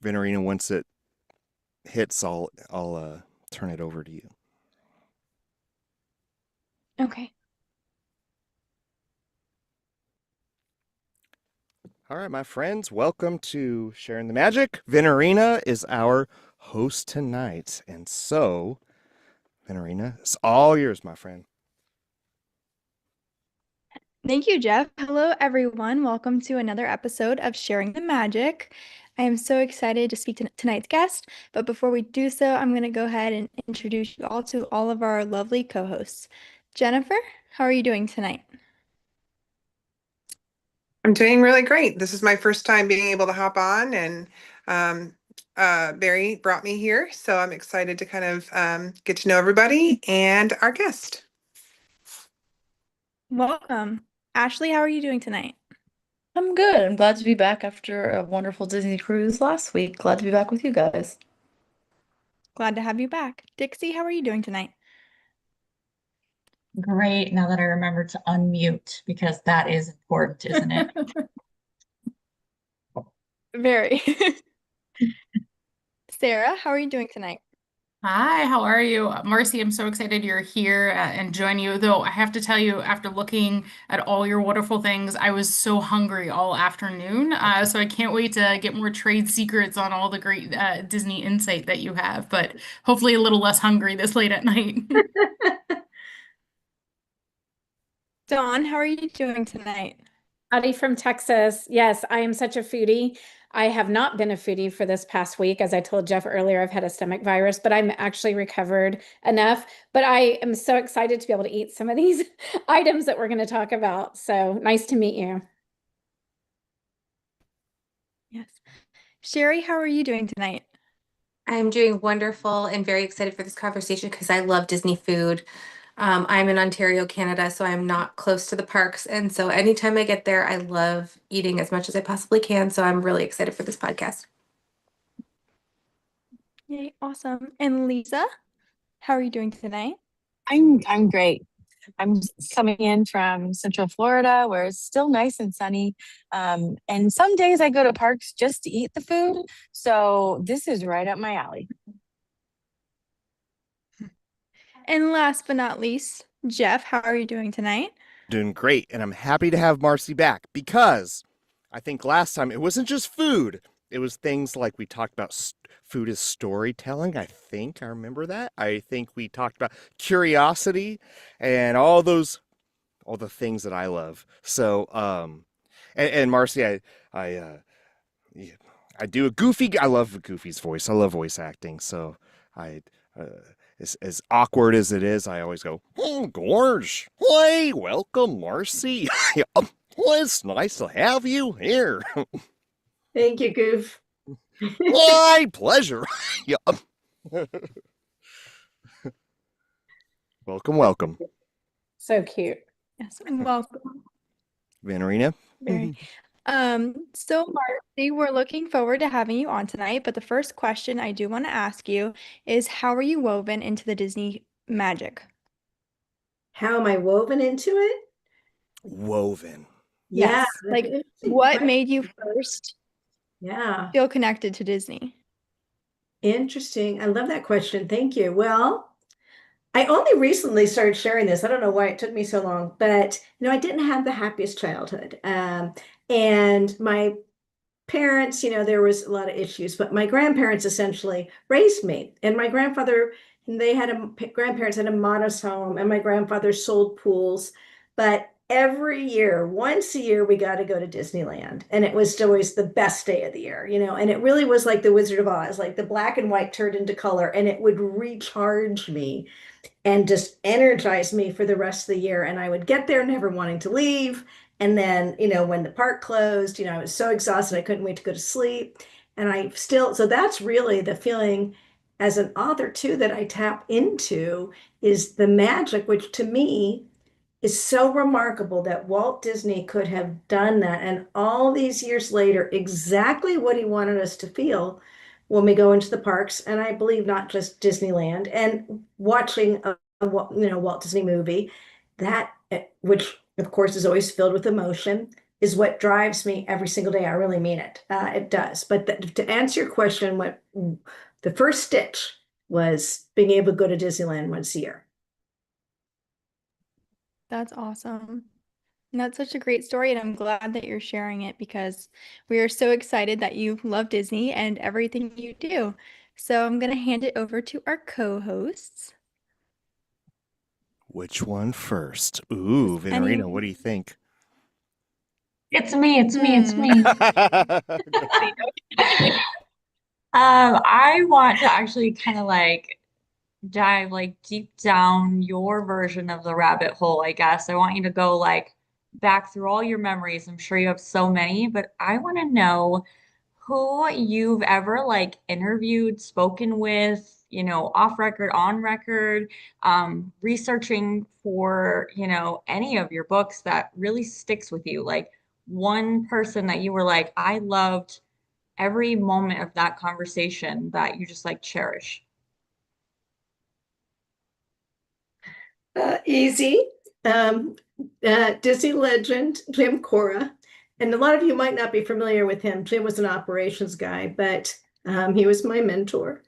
Venerina, once it hits, I'll turn it over to you. Okay. All right, my friends, welcome to Sharing the Magic. Venerina is our host tonight. And so, Venerina, it's all yours, my friend. Thank you, Jeff. Hello, everyone. Welcome to another episode of Sharing the Magic. I am so excited to speak to tonight's guest, but before we do so, I'm going to go ahead and introduce you all to all of our lovely co-hosts. Jennifer, how are you doing tonight? I'm doing really great. This is my first time being able to hop on, and um, Barry brought me here, so I'm excited to kind of get to know everybody and our guest. Welcome. Ashley, how are you doing tonight? I'm good. I'm glad to be back after a wonderful Disney cruise last week. Glad to be back with you guys. Glad to have you back. Dixie, how are you doing tonight? Great, now that I remember to unmute because that is important, isn't it? Very. Sarah, how are you doing tonight? Hi, how are you? Marcy, I'm so excited you're here and join you. Though I have to tell you, after looking at all your wonderful things, I was so hungry all afternoon. So I can't wait to get more trade secrets on all the great Disney insight that you have, but hopefully a little less hungry this late at night. Dawn, how are you doing tonight? Howdy from Texas. Yes, I am such a foodie. I have not been a foodie for this past week. As I told Jeff earlier, I've had a stomach virus, but I'm actually recovered enough. But I am so excited to be able to eat some of these items that we're going to talk about. So nice to meet you. Yes. Sherry, how are you doing tonight? I'm doing wonderful and very excited for this conversation because I love Disney food. I'm in Ontario, Canada, so I'm not close to the parks. And so anytime I get there, I love eating as much as I possibly can. So I'm really excited for this podcast. Yay, awesome. And Lisa, how are you doing tonight? I'm great. I'm coming in from Central Florida where it's still nice and sunny. And some days I go to parks just to eat the food. So this is right up my alley. And last but not least, Jeff, how are you doing tonight? Doing great, and I'm happy to have Marcy back because I think last time it wasn't just food. It was things like we talked about food as storytelling. I think I remember that. I think we talked about curiosity and all the things that I love. So, and Marcy, yeah, I do a Goofy. I love Goofy's voice. I love voice acting. So I, as awkward as it is, I always go, "Oh, Gorge, hey, welcome, Marcy. Well, it's nice to have you here." Thank you, Goof. My pleasure. Yeah. Welcome, welcome. So cute. Yes, welcome. Venerina. Very. So Marcy, we're looking forward to having you on tonight, but the first question I do want to ask you is how are you woven into the Disney magic? How am I woven into it? Woven. Yes. Yeah, Like what made you first feel connected to Disney? Interesting. I love that question. Thank you. Well, I only recently started sharing this. I don't know why it took me so long, but I didn't have the happiest childhood. And my parents, there was a lot of issues, but my grandparents essentially raised me. And my grandfather, grandparents had a modest home, and my grandfather sold pools. But every year, once a year, we got to go to Disneyland. And it was always the best day of the year, and it really was like the Wizard of Oz, like the black and white turned into color, and it would recharge me and just energize me for the rest of the year. And I would get there never wanting to leave. And then, when the park closed, I was so exhausted, I couldn't wait to go to sleep. And so that's really the feeling as an author too, that I tap into is the magic, which to me is so remarkable that Walt Disney could have done that. And all these years later, exactly what he wanted us to feel when we go into the parks. And I believe not just Disneyland and watching Walt Disney movie, that which of course is always filled with emotion, is what drives me every single day. I really mean it. It does. But to answer your question, what the first stitch was being able to go to Disneyland once a year. That's awesome. And that's such a great story, and I'm glad that you're sharing it because we are so excited that you love Disney and everything you do. So I'm going to hand it over to our co-hosts. Which one first? Ooh, Just any- Vinorino, what do you think? It's me, it's me, it's Hmm. me. I want to actually kind of like dive like deep down your version of the rabbit hole, I guess. I want you to go like back through all your memories. I'm sure you have so many, but I want to know who you've ever like interviewed, spoken with, you know, off record, on record, researching for, you know, any of your books that really sticks with you. Like one person that you were like, I loved every moment of that conversation that you just like cherish. Easy. Disney legend, Jim Cora. And a lot of you might not be familiar with him. Jim was an operations guy, but he was my mentor.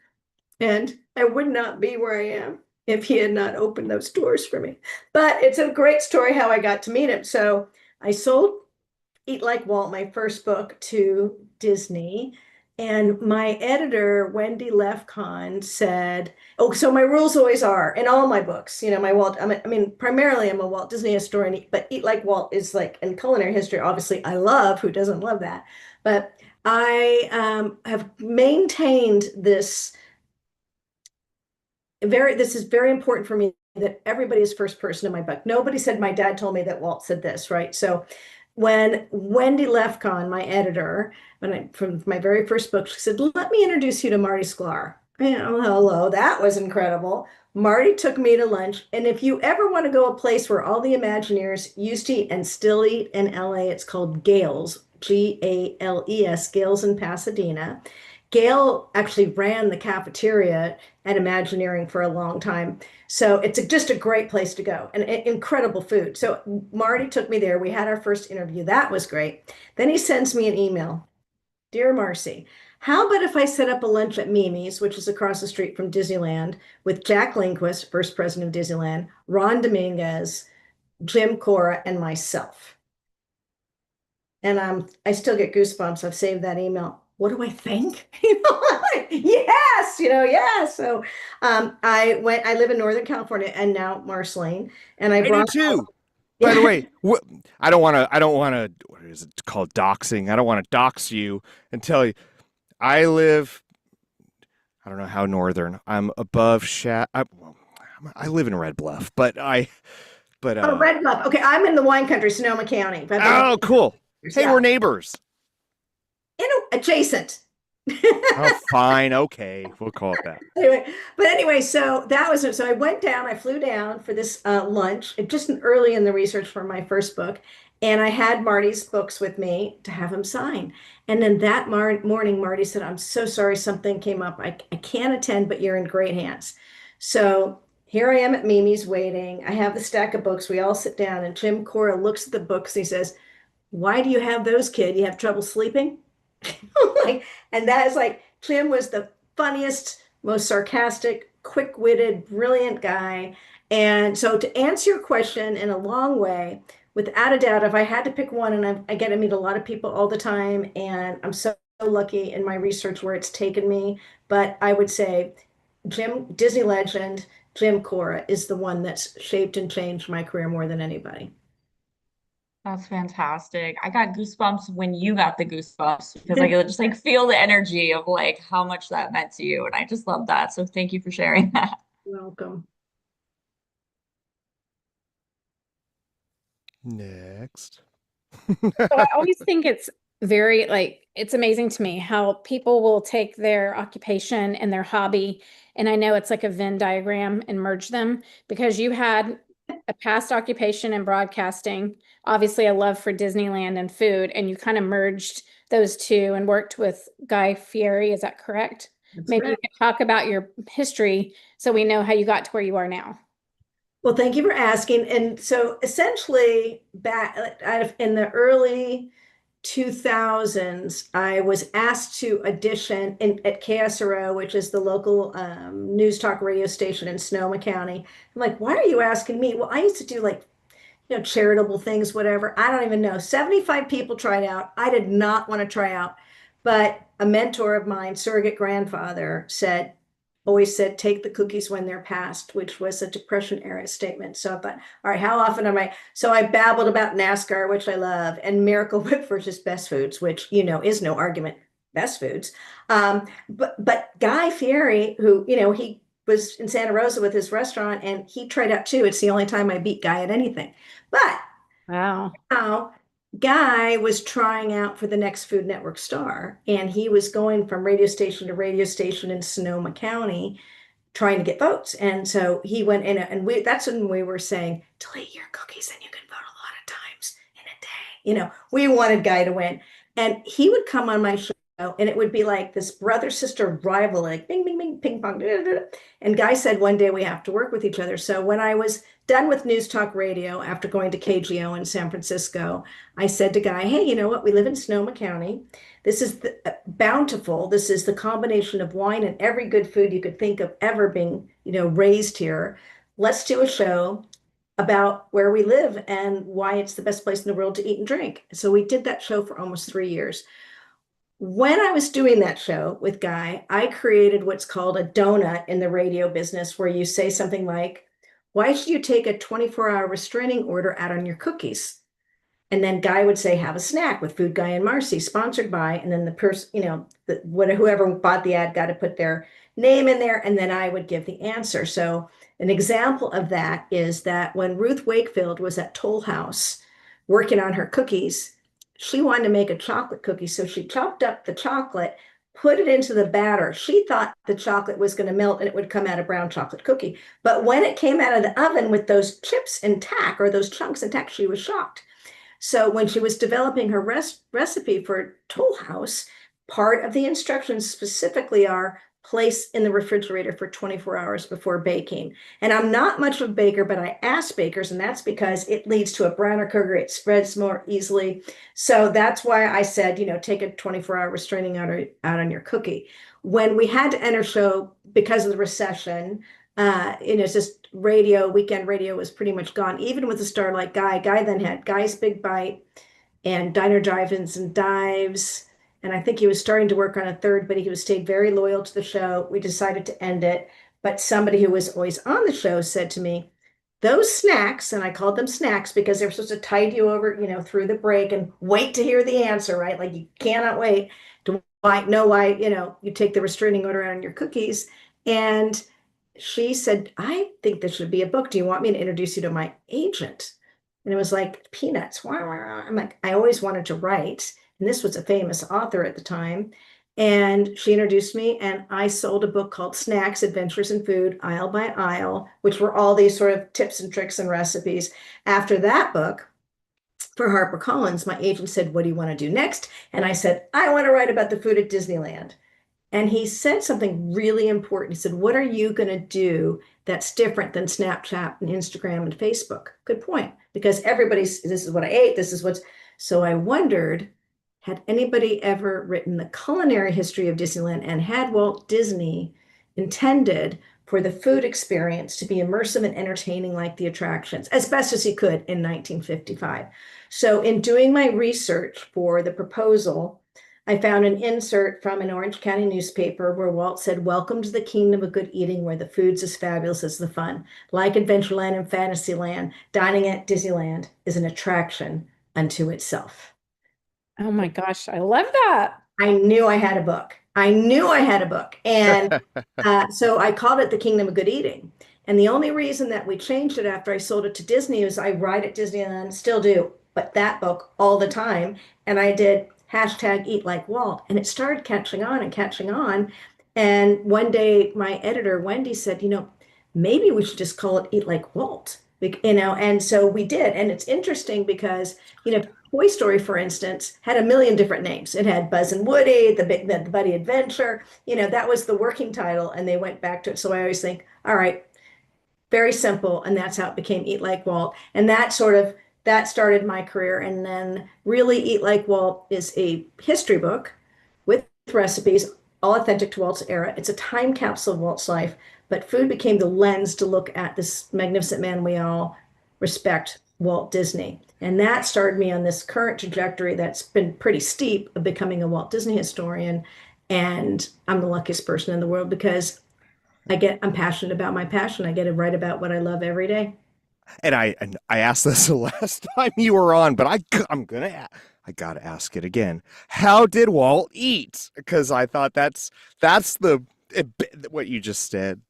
And I would not be where I am if he had not opened those doors for me. But it's a great story how I got to meet him. So I sold Eat Like Walt, my first book, to Disney. And my editor, Wendy Lefcon, said, oh, so my rules always are in all my books, you know, I mean, primarily I'm a Walt Disney historian, but Eat Like Walt is like in culinary history, obviously I love, who doesn't love that? But I have maintained this this is very important for me that everybody is first person in my book. Nobody said my dad told me that Walt said this, right? So when Wendy Lefcon, my editor, from my very first book, she said, let me introduce you to Marty Sklar. Oh, hello, that was incredible. Marty took me to lunch. And if you ever want to go a place where all the Imagineers used to eat and still eat in LA, it's called Gales, Gales, Gales in Pasadena. Gail actually ran the cafeteria at Imagineering for a long time. So it's just a great place to go and incredible food. So Marty took me there. We had our first interview. That was great. Then he sends me an email. Dear Marcy, how about if I set up a lunch at Mimi's, which is across the street from Disneyland, with Jack Lindquist, first president of Disneyland, Ron Dominguez, Jim Cora, and myself. And I still get goosebumps. I've saved that email. What do I think? Yes, yes. So I live in Northern California and now Marceline. And I do brought too. By the way, I don't want to, what is it called? Doxing. I don't want to dox you and tell you. I live, I don't know how northern. I'm above I live in Red Bluff, but Red Bluff. Okay, I'm in the wine country, Sonoma County. oh, cool. Hey, Yeah. we're neighbors. Adjacent. Oh, fine. Okay. We'll call it that. Anyway, so that was it. So I flew down for this lunch, just early in the research for my first book. And I had Marty's books with me to have him sign. And then that morning, Marty said, I'm so sorry, something came up. I can't attend, but you're in great hands. So here I am at Mimi's waiting. I have the stack of books. We all sit down and Jim Cora looks at the books. And he says, why do you have those, kid? You have trouble sleeping? And that is like, Jim was the funniest, most sarcastic, quick-witted, brilliant guy. And so to answer your question in a long way, without a doubt, if I had to pick one, and I get to meet a lot of people all the time, and I'm so lucky in my research where it's taken me, but I would say Disney legend, Jim Cora is the one that's shaped and changed my career more than anybody. That's fantastic. I got goosebumps when you got the goosebumps because I could just like feel the energy of like how much that meant to you. And I just love that. So thank you for sharing that. Welcome. Next. So I always think it's very it's amazing to me how people will take their occupation and their hobby, and I know it's like a Venn diagram, and merge them because you had a past occupation in broadcasting, obviously a love for Disneyland and food, and you kind of merged those two and worked with Guy Fieri. Is that correct? That's Maybe you right. could talk about your history so we know how you got to where you are now. Well, thank you for asking. And so essentially, back in the early 2000s, I was asked to audition at KSRO, which is the local news talk radio station in Sonoma County. I'm like, why are you asking me? Well, I used to do like, charitable things, whatever. I don't even know. 75 people tried out. I did not want to try out, but a mentor of mine, surrogate grandfather, always said, take the cookies when they're passed, which was a Depression era statement. So I thought, all right, how often am I? So I babbled about NASCAR, which I love, and Miracle Whip versus Best Foods, which, is no argument, Best Foods. But Guy Fieri, who, he was in Santa Rosa with his restaurant and he tried out too. It's the only time I beat Guy at anything. But Wow. now, Guy was trying out for the next Food Network star, and he was going from radio station to radio station in Sonoma County trying to get votes. And so he went in, and that's when we were saying, delete your cookies and you can vote a lot of times in a day. We wanted Guy to win. And he would come on my show, and it would be like this brother-sister rival, like bing, bing, bing, ping pong. Da, da, da. And Guy said one day we have to work with each other. So when I was done with News Talk Radio after going to KGO in San Francisco, I said to Guy, hey, you know what? We live in Sonoma County. This is bountiful. This is the combination of wine and every good food you could think of ever being, raised here. Let's do a show about where we live and why it's the best place in the world to eat and drink. So we did that show for almost 3 years. When I was doing that show with Guy, I created what's called a donut in the radio business, where you say something like, why should you take a 24-hour restraining order out on your cookies? And then Guy would say, have a snack with Food Guy and Marcy, sponsored by, and then the person, whoever bought the ad got to put their name in there, and then I would give the answer. So an example of that is that when Ruth Wakefield was at Toll House working on her cookies, she wanted to make a chocolate cookie. So she chopped up the chocolate, put it into the batter. She thought the chocolate was going to melt and it would come out a brown chocolate cookie. But when it came out of the oven with those chips intact, or those chunks intact, she was shocked. So when she was developing her recipe for Toll House, part of the instructions specifically are place in the refrigerator for 24 hours before baking. And I'm not much of a baker, but I ask bakers, and that's because it leads to a browner cookie. It spreads more easily. So that's why I said, take a 24-hour restraining order out on your cookie. When we had to enter show because of the recession, it's just weekend radio was pretty much gone, even with a star like Guy. Guy then had Guy's Big Bite and Diner Drive-Ins and Dives. And I think he was starting to work on a third, but he was stayed very loyal to the show. We decided to end it. But somebody who was always on the show said to me, those snacks, and I called them snacks because they were supposed to tide you over, through the break and wait to hear the answer, right? Like you cannot wait to know why, you take the restraining order out on your cookies. And she said, I think this should be a book. Do you want me to introduce you to my agent? And it was like peanuts. I'm like, I always wanted to write. And this was a famous author at the time. And she introduced me, and I sold a book called Snacks, Adventures in Food, Aisle by Aisle, which were all these sort of tips and tricks and recipes. After that book, for HarperCollins, my agent said, what do you want to do next? And I said, I want to write about the food at Disneyland. And he said something really important. He said, what are you going to do that's different than Snapchat and Instagram and Facebook? Good point. Because this is what I ate. So I wondered, had anybody ever written the culinary history of Disneyland, and had Walt Disney intended for the food experience to be immersive and entertaining like the attractions, as best as he could in 1955. So in doing my research for the proposal, I found an insert from an Orange County newspaper where Walt said, welcome to the kingdom of good eating, where the food's as fabulous as the fun. Like Adventureland and Fantasyland, dining at Disneyland is an attraction unto itself. Oh my gosh, I love that. I knew I had a book. And so I called it The Kingdom of Good Eating. And the only reason that we changed it after I sold it to Disney is I write at Disneyland, still do, but that book all the time. And I did hashtag Eat Like Walt, and it started catching on and catching on. And one day my editor, Wendy, said, maybe we should just call it Eat Like Walt, and so we did. And it's interesting because, Toy Story, for instance, had a million different names. It had Buzz and Woody, the Buddy Adventure, that was the working title, and they went back to it. So I always think, all right, very simple, and that's how it became Eat Like Walt. And that started my career. And then really Eat Like Walt is a history book with recipes, all authentic to Walt's era. It's a time capsule of Walt's life, but food became the lens to look at this magnificent man we all respect, Walt Disney. And that started me on this current trajectory that's been pretty steep of becoming a Walt Disney historian. And I'm the luckiest person in the world because I'm passionate about my passion. I get to write about what I love every day. And I asked this the last time you were on, but I gotta ask it again. How did Walt eat? Because I thought what you just said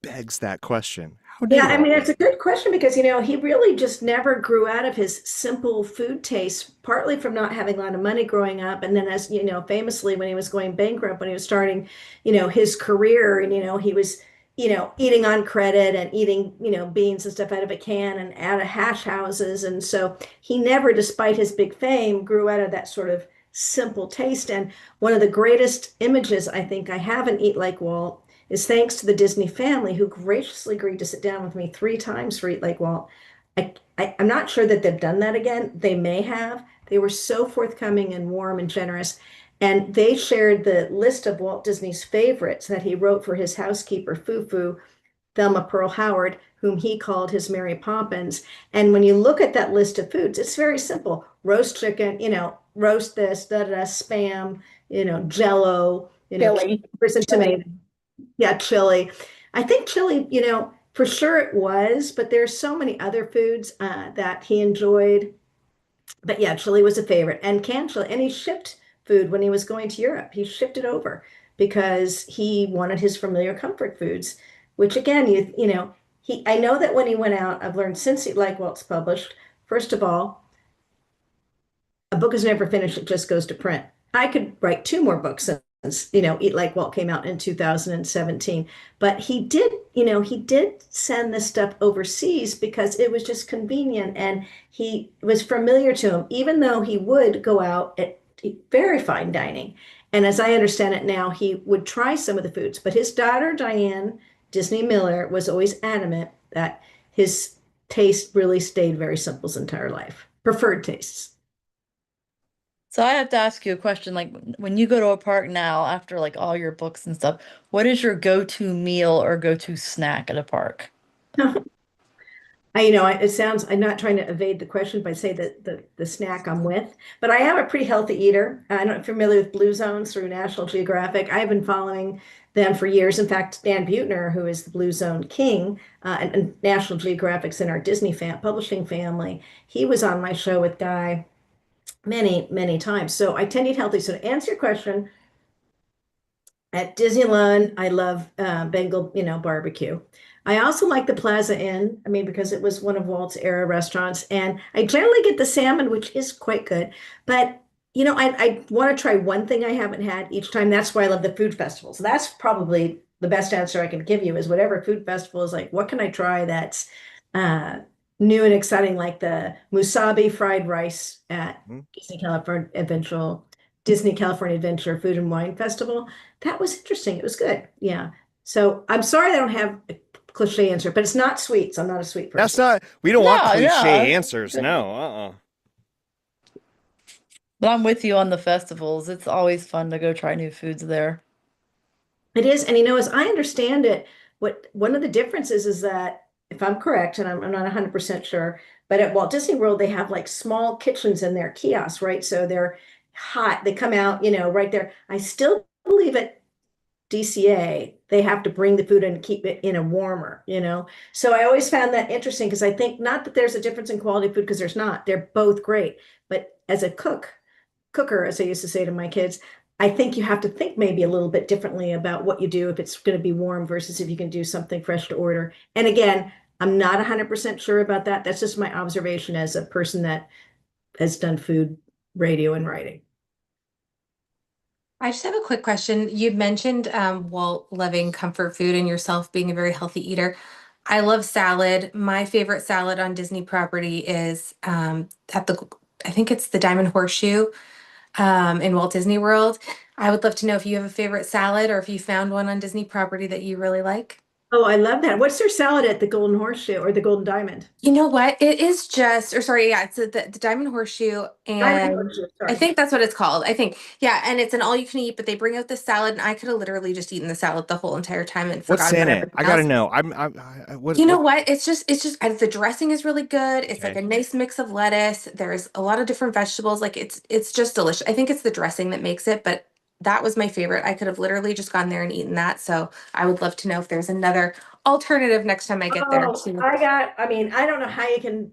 begs that question. How did Yeah, I Walt mean, it's eat? a good question because, he really just never grew out of his simple food taste, partly from not having a lot of money growing up. And then, as famously, when he was going bankrupt, when he was starting, his career, and, he was, eating on credit and eating, beans and stuff out of a can and out of hash houses. And so he never, despite his big fame, grew out of that sort of simple taste. And one of the greatest images I think I have in Eat Like Walt is thanks to the Disney family who graciously agreed to sit down with me 3 times for Eat Like Walt. I'm not sure that they've done that again. They may have. They were so forthcoming and warm and generous. And they shared the list of Walt Disney's favorites that he wrote for his housekeeper, Fufu, Thelma Pearl Howard, whom he called his Mary Poppins. And when you look at that list of foods, it's very simple. Roast chicken, roast this, spam, jello, Billy. cucumbers and tomato. Yeah, chili. I think chili, for sure it was, but there's so many other foods that he enjoyed. But yeah, chili was a favorite, and canned chili. And he shipped food when he was going to Europe. He shipped it over because he wanted his familiar comfort foods, which again, I know that when he went out, I've learned since Eat Like Walt's published, first of all, a book is never finished, it just goes to print. I could write 2 more books since, Eat Like Walt came out in 2017. But he did send this stuff overseas because it was just convenient and he was familiar to him, even though he would go out at very fine dining. And as I understand it now, he would try some of the foods, but his daughter, Diane Disney Miller, was always adamant that his taste really stayed very simple his entire life, preferred tastes. So I have to ask you a question, like when you go to a park now after like all your books and stuff, what is your go-to meal or go-to snack at a park? It sounds, I'm not trying to evade the question by say that the snack I'm with, but I am a pretty healthy eater. I'm not familiar with Blue Zones through National Geographic. I've been following them for years. In fact, Dan Buettner, who is the Blue Zone king, and National Geographic's in our Disney publishing family, he was on my show with Guy many, many times. So I tend to eat healthy. So to answer your question, at Disneyland, I love Bengal, barbecue. I also like the Plaza Inn, because it was one of Walt's era restaurants. And I generally get the salmon, which is quite good. But, I want to try one thing I haven't had each time. That's why I love the food festival. So that's probably the best answer I can give you is whatever food festival is like, what can I try that's new and exciting, like the Musabi fried rice at Disney California Adventure Food and Wine Festival. That was interesting. It was good. Yeah. So I'm sorry I don't have a cliche answer, but it's not sweets. I'm not a sweet person. We don't want No, cliche no. answers. No, But I'm with you on the festivals. It's always fun to go try new foods there. It is. And as I understand it, one of the differences is that, if I'm correct, and I'm not 100% sure, but at Walt Disney World, they have like small kitchens in their kiosks, right? So they're hot. They come out, right there. I still believe at DCA, they have to bring the food and keep it in a warmer, So I always found that interesting because I think not that there's a difference in quality of food because there's not. They're both great. But as a cooker, as I used to say to my kids, I think you have to think maybe a little bit differently about what you do if it's going to be warm versus if you can do something fresh to order. And again, I'm not 100% sure about that. That's just my observation as a person that has done food, radio, and writing. I just have a quick question. You mentioned Walt loving comfort food and yourself being a very healthy eater. I love salad. My favorite salad on Disney property is I think it's the Diamond Horseshoe in Walt Disney World. I would love to know if you have a favorite salad or if you found one on Disney property that you really like. Oh, I love that. What's their salad at the Golden Horseshoe or the Golden Diamond? You know what? It is just, or sorry, yeah, it's the Diamond Horseshoe, Diamond and Horseshoe, I sorry. think that's what it's called. I think, yeah, and it's an all you can eat, but they bring out the salad, and I could have literally just eaten the salad the whole entire time and What's forgot in about it? everything I gotta else. know. You know What? what? The dressing is really good. It's like Okay. a nice mix of lettuce. There's a lot of different vegetables. Like it's just delicious. I think it's the dressing that makes it, but that was my favorite. I could have literally just gone there and eaten that. So I would love to know if there's another alternative next time I get there Oh, too. I mean, I don't know how you can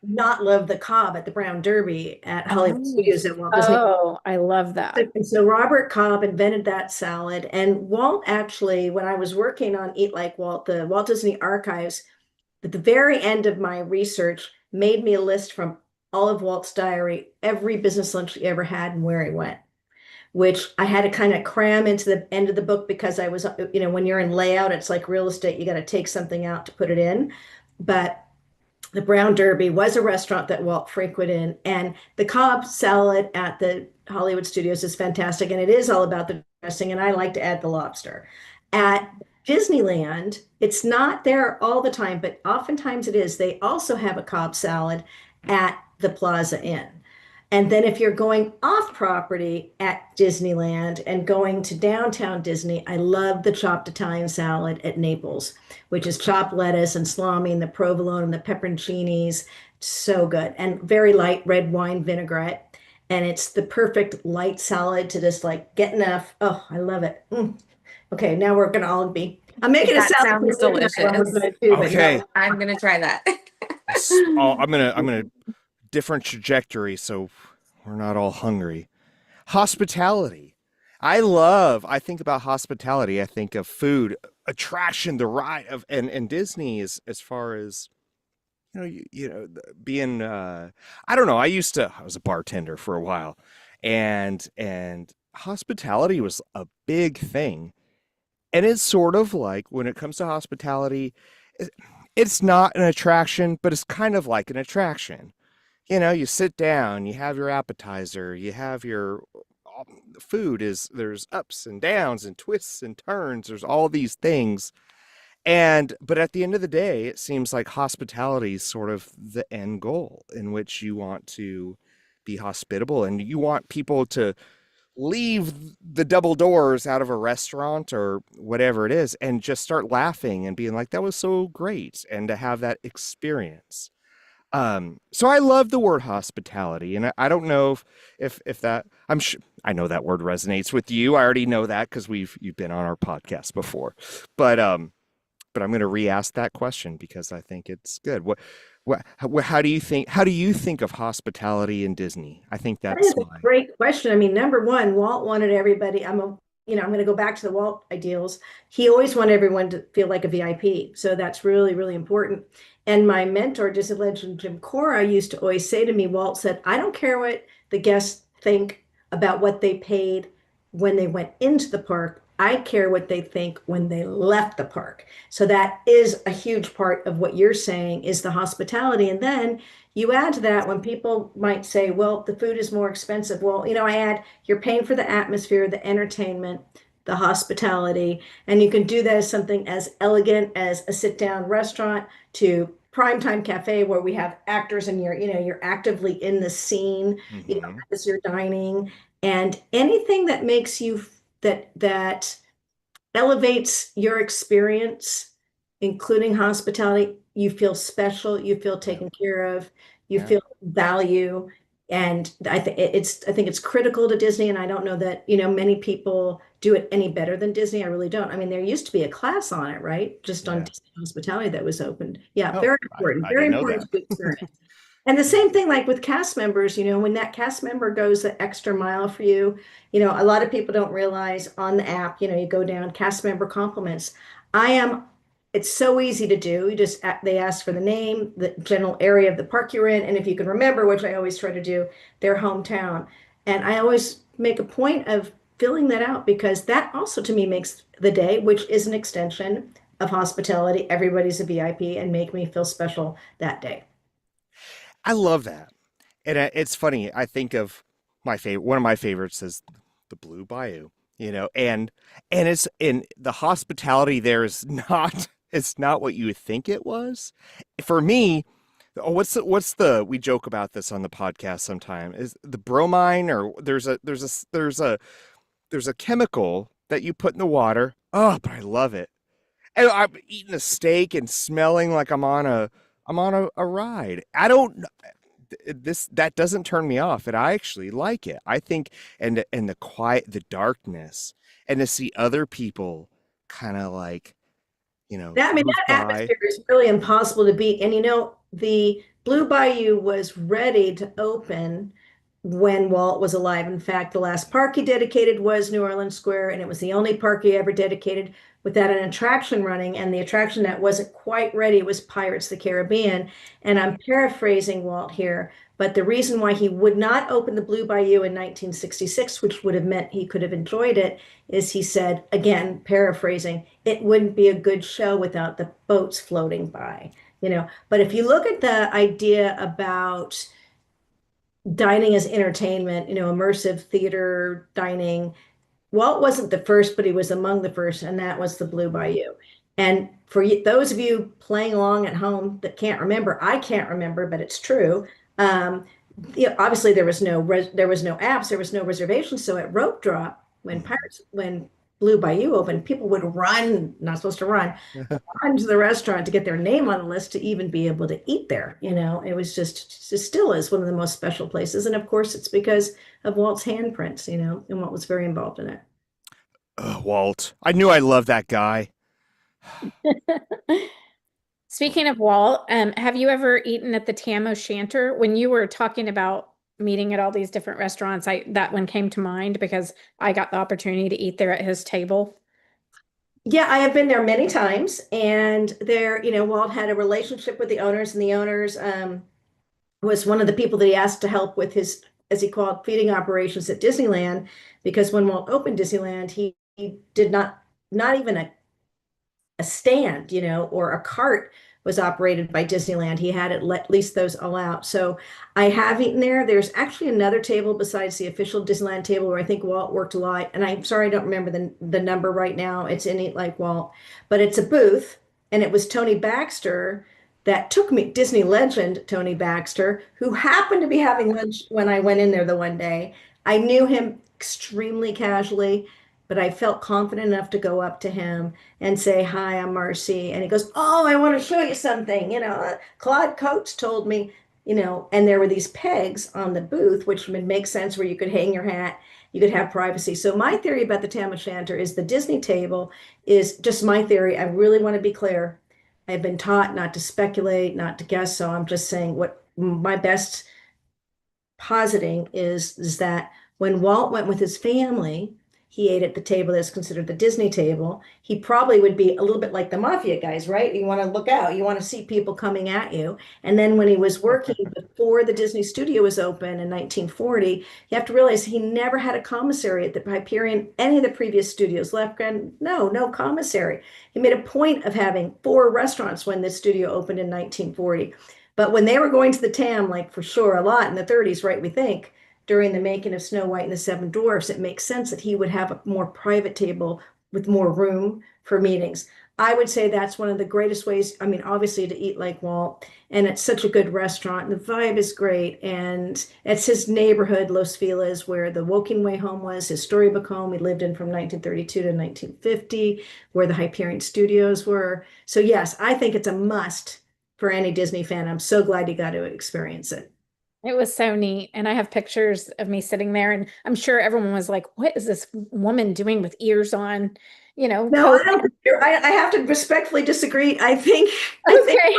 not love the Cobb at the Brown Derby at Hollywood Oh, Studios at Walt Disney. Oh, I love that. And so Robert Cobb invented that salad. And Walt actually, when I was working on Eat Like Walt, the Walt Disney Archives, at the very end of my research, made me a list from all of Walt's diary, every business lunch he ever had and where he went, which I had to kind of cram into the end of the book because I was, when you're in layout, it's like real estate, you got to take something out to put it in. But the Brown Derby was a restaurant that Walt frequented, and the Cobb salad at the Hollywood Studios is fantastic, and it is all about the dressing, and I like to add the lobster. At Disneyland, it's not there all the time, but oftentimes it is. They also have a Cobb salad at the Plaza Inn. And then if you're going off property at Disneyland and going to downtown Disney, I love the chopped Italian salad at Naples, which is chopped lettuce and salami and the provolone and the pepperoncinis. So good. And very light red wine vinaigrette. And it's the perfect light salad to just like get enough. Oh, I love it. Okay, now we're gonna all be. I'm making a that salad sounds for dinner while we're delicious. gonna do, but Okay. no. I'm gonna try that. I'm gonna different trajectory so we're not all hungry. Hospitality. I think about hospitality. I think of food, attraction, the ride of, and Disney is as far as, being, I don't know. I was a bartender for a while, and hospitality was a big thing. And it's sort of like when it comes to hospitality, it, it's not an attraction, but it's kind of like an attraction. You sit down, you have your appetizer, you have your food is there's ups and downs and twists and turns. There's all these things. But at the end of the day, it seems like hospitality is sort of the end goal in which you want to be hospitable and you want people to leave the double doors out of a restaurant or whatever it is and just start laughing and being like, that was so great. And to have that experience. So I love the word hospitality, and I don't know if that I'm sure I know that word resonates with you. I already know that because you've been on our podcast before, but I'm going to re-ask that question because I think it's good. How do you think of hospitality in Disney? I think That that's is a great question. I mean, number one, Walt wanted everybody, I'm going to go back to the Walt ideals. He always wanted everyone to feel like a VIP. So that's really, really important. And my mentor, Disney legend Jim Cora, used to always say to me, Walt said, I don't care what the guests think about what they paid when they went into the park. I care what they think when they left the park. So that is a huge part of what you're saying is the hospitality. And then you add to that when people might say, well, the food is more expensive. Well, I add you're paying for the atmosphere, the entertainment, the hospitality, and you can do that as something as elegant as a sit-down restaurant to primetime cafe where we have actors and you're actively in the scene, as you're dining, and anything that makes you that elevates your experience, including hospitality. You feel special, you feel taken care of, you yeah. feel value. And I think it's critical to Disney. And I don't know that, many people do it any better than Disney. I really don't. I mean, there used to be a class on it, right? Just on Yeah. Disney hospitality that was opened. Yeah, Oh, very important, I very didn't know important that. to experience. And the same thing like with cast members, when that cast member goes the extra mile for you, a lot of people don't realize on the app, you go down cast member compliments. I am, it's so easy to do. They ask for the name, the general area of the park you're in, and if you can remember, which I always try to do, their hometown. And I always make a point of filling that out because that also to me makes the day, which is an extension of hospitality. Everybody's a VIP and make me feel special that day. I love that. And it's funny. I think of one of my favorites is the Blue Bayou. and it's in the hospitality there is not it's not what you would think it was. For me, oh, what's the we joke about this on the podcast sometime is the bromine or there's a chemical that you put in the water. Oh, but I love it. And I'm eating a steak and smelling like I'm on a ride. I don't this that doesn't turn me off, and I actually like it. I think and the quiet, the darkness, and to see other people kind of like That, I mean, move that by. atmosphere is really impossible to beat. And the Blue Bayou was ready to open when Walt was alive. In fact, the last park he dedicated was New Orleans Square, and it was the only park he ever dedicated without an attraction running. And the attraction that wasn't quite ready was Pirates of the Caribbean. And I'm paraphrasing Walt here, but the reason why he would not open the Blue Bayou in 1966, which would have meant he could have enjoyed it, is he said, again, paraphrasing, it wouldn't be a good show without the boats floating by. But if you look at the idea about dining as entertainment, immersive theater dining, Walt wasn't the first, but he was among the first, and that was the Blue Bayou. And for those of you playing along at home that can't remember, I can't remember, but it's true. Obviously there was no apps, there was no reservations. So at rope drop, when Blue Bayou opened, people would run, not supposed to run, run to the restaurant to get their name on the list to even be able to eat there. It was it still is one of the most special places. And of course, it's because of Walt's handprints, and Walt was very involved in it. Walt, I knew I loved that guy. Speaking of Walt, have you ever eaten at the Tam O'Shanter? When you were talking about meeting at all these different restaurants, that one came to mind because I got the opportunity to eat there at his table. Yeah, I have been there many times, and there, Walt had a relationship with the owners, and the owners was one of the people that he asked to help with his, as he called, feeding operations at Disneyland, because when Walt opened Disneyland, he did not even a stand, or a cart was operated by Disneyland. He had it lease those all out. So I have eaten there. There's actually another table besides the official Disneyland table where I think Walt worked a lot. And I'm sorry, I don't remember the number right now. It's in Eat Like Walt, but it's a booth. And it was Tony Baxter that took me, Disney legend Tony Baxter, who happened to be having lunch when I went in there the one day. I knew him extremely casually, but I felt confident enough to go up to him and say, "Hi, I'm Marcy." And he goes, "Oh, I want to show you something. Claude Coates told me, and there were these pegs on the booth, which would make sense where you could hang your hat, you could have privacy. So my theory about the Tam O'Shanter is the Disney table is just my theory. I really want to be clear. I've been taught not to speculate, not to guess. So I'm just saying what my best positing is that when Walt went with his family, he ate at the table that's considered the Disney table. He probably would be a little bit like the mafia guys, right? You want to look out, you want to see people coming at you. And then when he was working before the Disney studio was open in 1940, you have to realize he never had a commissary at the Hyperion, any of the previous studios. Left Grand, no commissary. He made a point of having 4 restaurants when the studio opened in 1940. But when they were going to the Tam, like for sure a lot in the 30s, right, we think, during the making of Snow White and the Seven Dwarfs, it makes sense that he would have a more private table with more room for meetings. I would say that's one of the greatest ways, I mean, obviously to eat like Walt, and it's such a good restaurant. The vibe is great, and it's his neighborhood, Los Feliz, where the Woking Way home was, his storybook home he lived in from 1932 to 1950, where the Hyperion Studios were. So yes, I think it's a must for any Disney fan. I'm so glad you got to experience it. It was so neat. And I have pictures of me sitting there, and I'm sure everyone was like, what is this woman doing with ears on? No, posing. I have to respectfully disagree. I think Okay.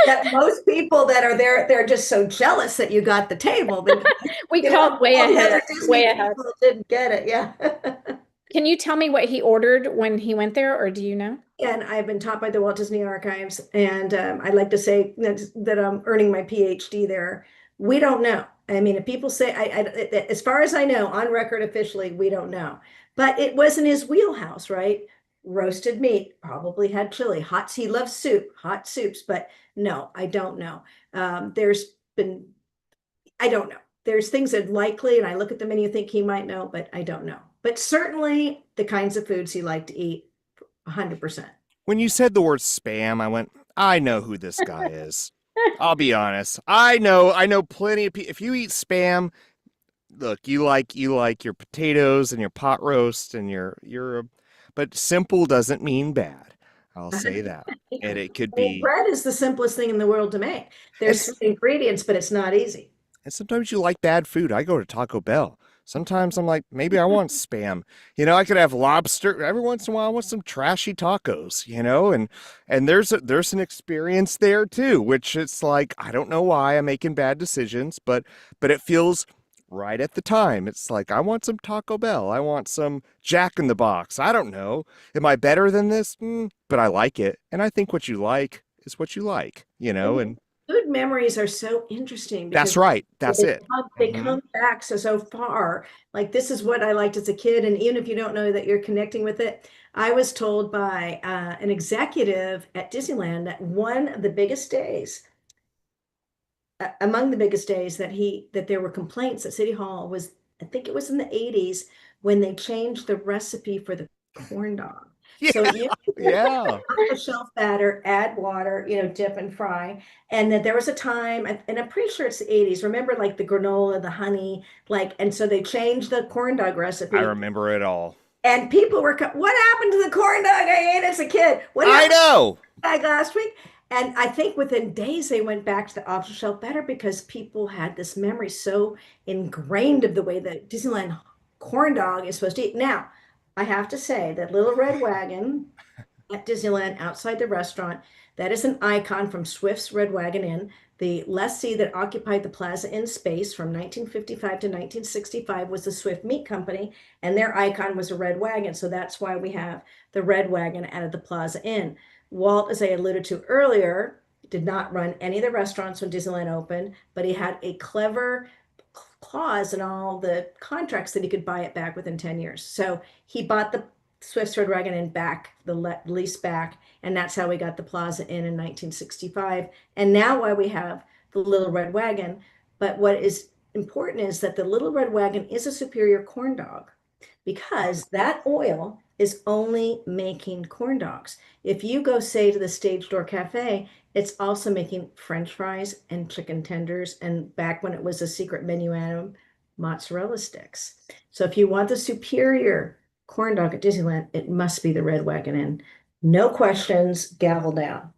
that most people that are there, they're just so jealous that you got the table. Because, We called way all the ahead. other Disney Way ahead. people didn't get it. Yeah. Can you tell me what he ordered when he went there, or do you know? And I've been taught by the Walt Disney Archives, and I'd like to say that I'm earning my PhD there. We don't know. I mean, if people say, as far as I know, on record officially, we don't know. But it was in his wheelhouse, right? Roasted meat, probably had chili. He loves soup, hot soups, but no, I don't know. I don't know. There's things that likely, and I look at the menu, think he might know, but I don't know. but certainly the kinds of foods you like to eat, 100%. When you said the word spam, I went, I know who this guy is. I'll be honest. I know plenty of people. If you eat spam, look, you like your potatoes and your pot roast and but simple doesn't mean bad. I'll say that. And it could I mean, be, bread is the simplest thing in the world to make. There's and, ingredients, but it's not easy. and sometimes you like bad food. I go to Taco Bell. Sometimes I'm like, maybe I want spam. I could have lobster every once in a while. I want some trashy tacos, and there's an experience there too, which it's like, I don't know why I'm making bad decisions, but it feels right at the time. It's like, I want some Taco Bell. I want some Jack in the Box. I don't know. Am I better than this? But I like it. And I think what you like is what you like, and Food memories are so interesting that's because right. That's it. they come back so far. Like, this is what I liked as a kid, and even if you don't know that you're connecting with it, I was told by an executive at Disneyland that one of the biggest days, among the biggest days that there were complaints at City Hall was, I think it was in the 80s, when they changed the recipe for the corn dog. So you Yeah. a shelf batter, add water, dip and fry. And that there was a time, and I'm pretty sure it's the 80s. Remember, like the granola, the honey, and so they changed the corn dog recipe. I remember it all. And people were, what happened to the corn dog I ate as a kid? What I know. Like last week? And I think within days they went back to the off-the-shelf shelf batter because people had this memory so ingrained of the way that Disneyland corn dog is supposed to eat. Now, I have to say that Little Red Wagon at Disneyland outside the restaurant, that is an icon from Swift's Red Wagon Inn, the lessee that occupied the Plaza Inn space from 1955 to 1965 was the Swift Meat Company, and their icon was a red wagon. So that's why we have the Red Wagon at the Plaza Inn. Walt, as I alluded to earlier, did not run any of the restaurants when Disneyland opened, but he had a clever clause in all the contracts that he could buy it back within 10 years. So he bought the Swift's Red Wagon Inn back, the lease back, and that's how we got the Plaza Inn in 1965. And now why we have the Little Red Wagon. But what is important is that the Little Red Wagon is a superior corn dog because that oil is only making corn dogs. If you go, say, to the Stage Door Cafe, it's also making French fries and chicken tenders, and back when it was a secret menu item, mozzarella sticks. So if you want the superior corn dog at Disneyland, it must be the Red Wagon Inn. No questions, gavel down.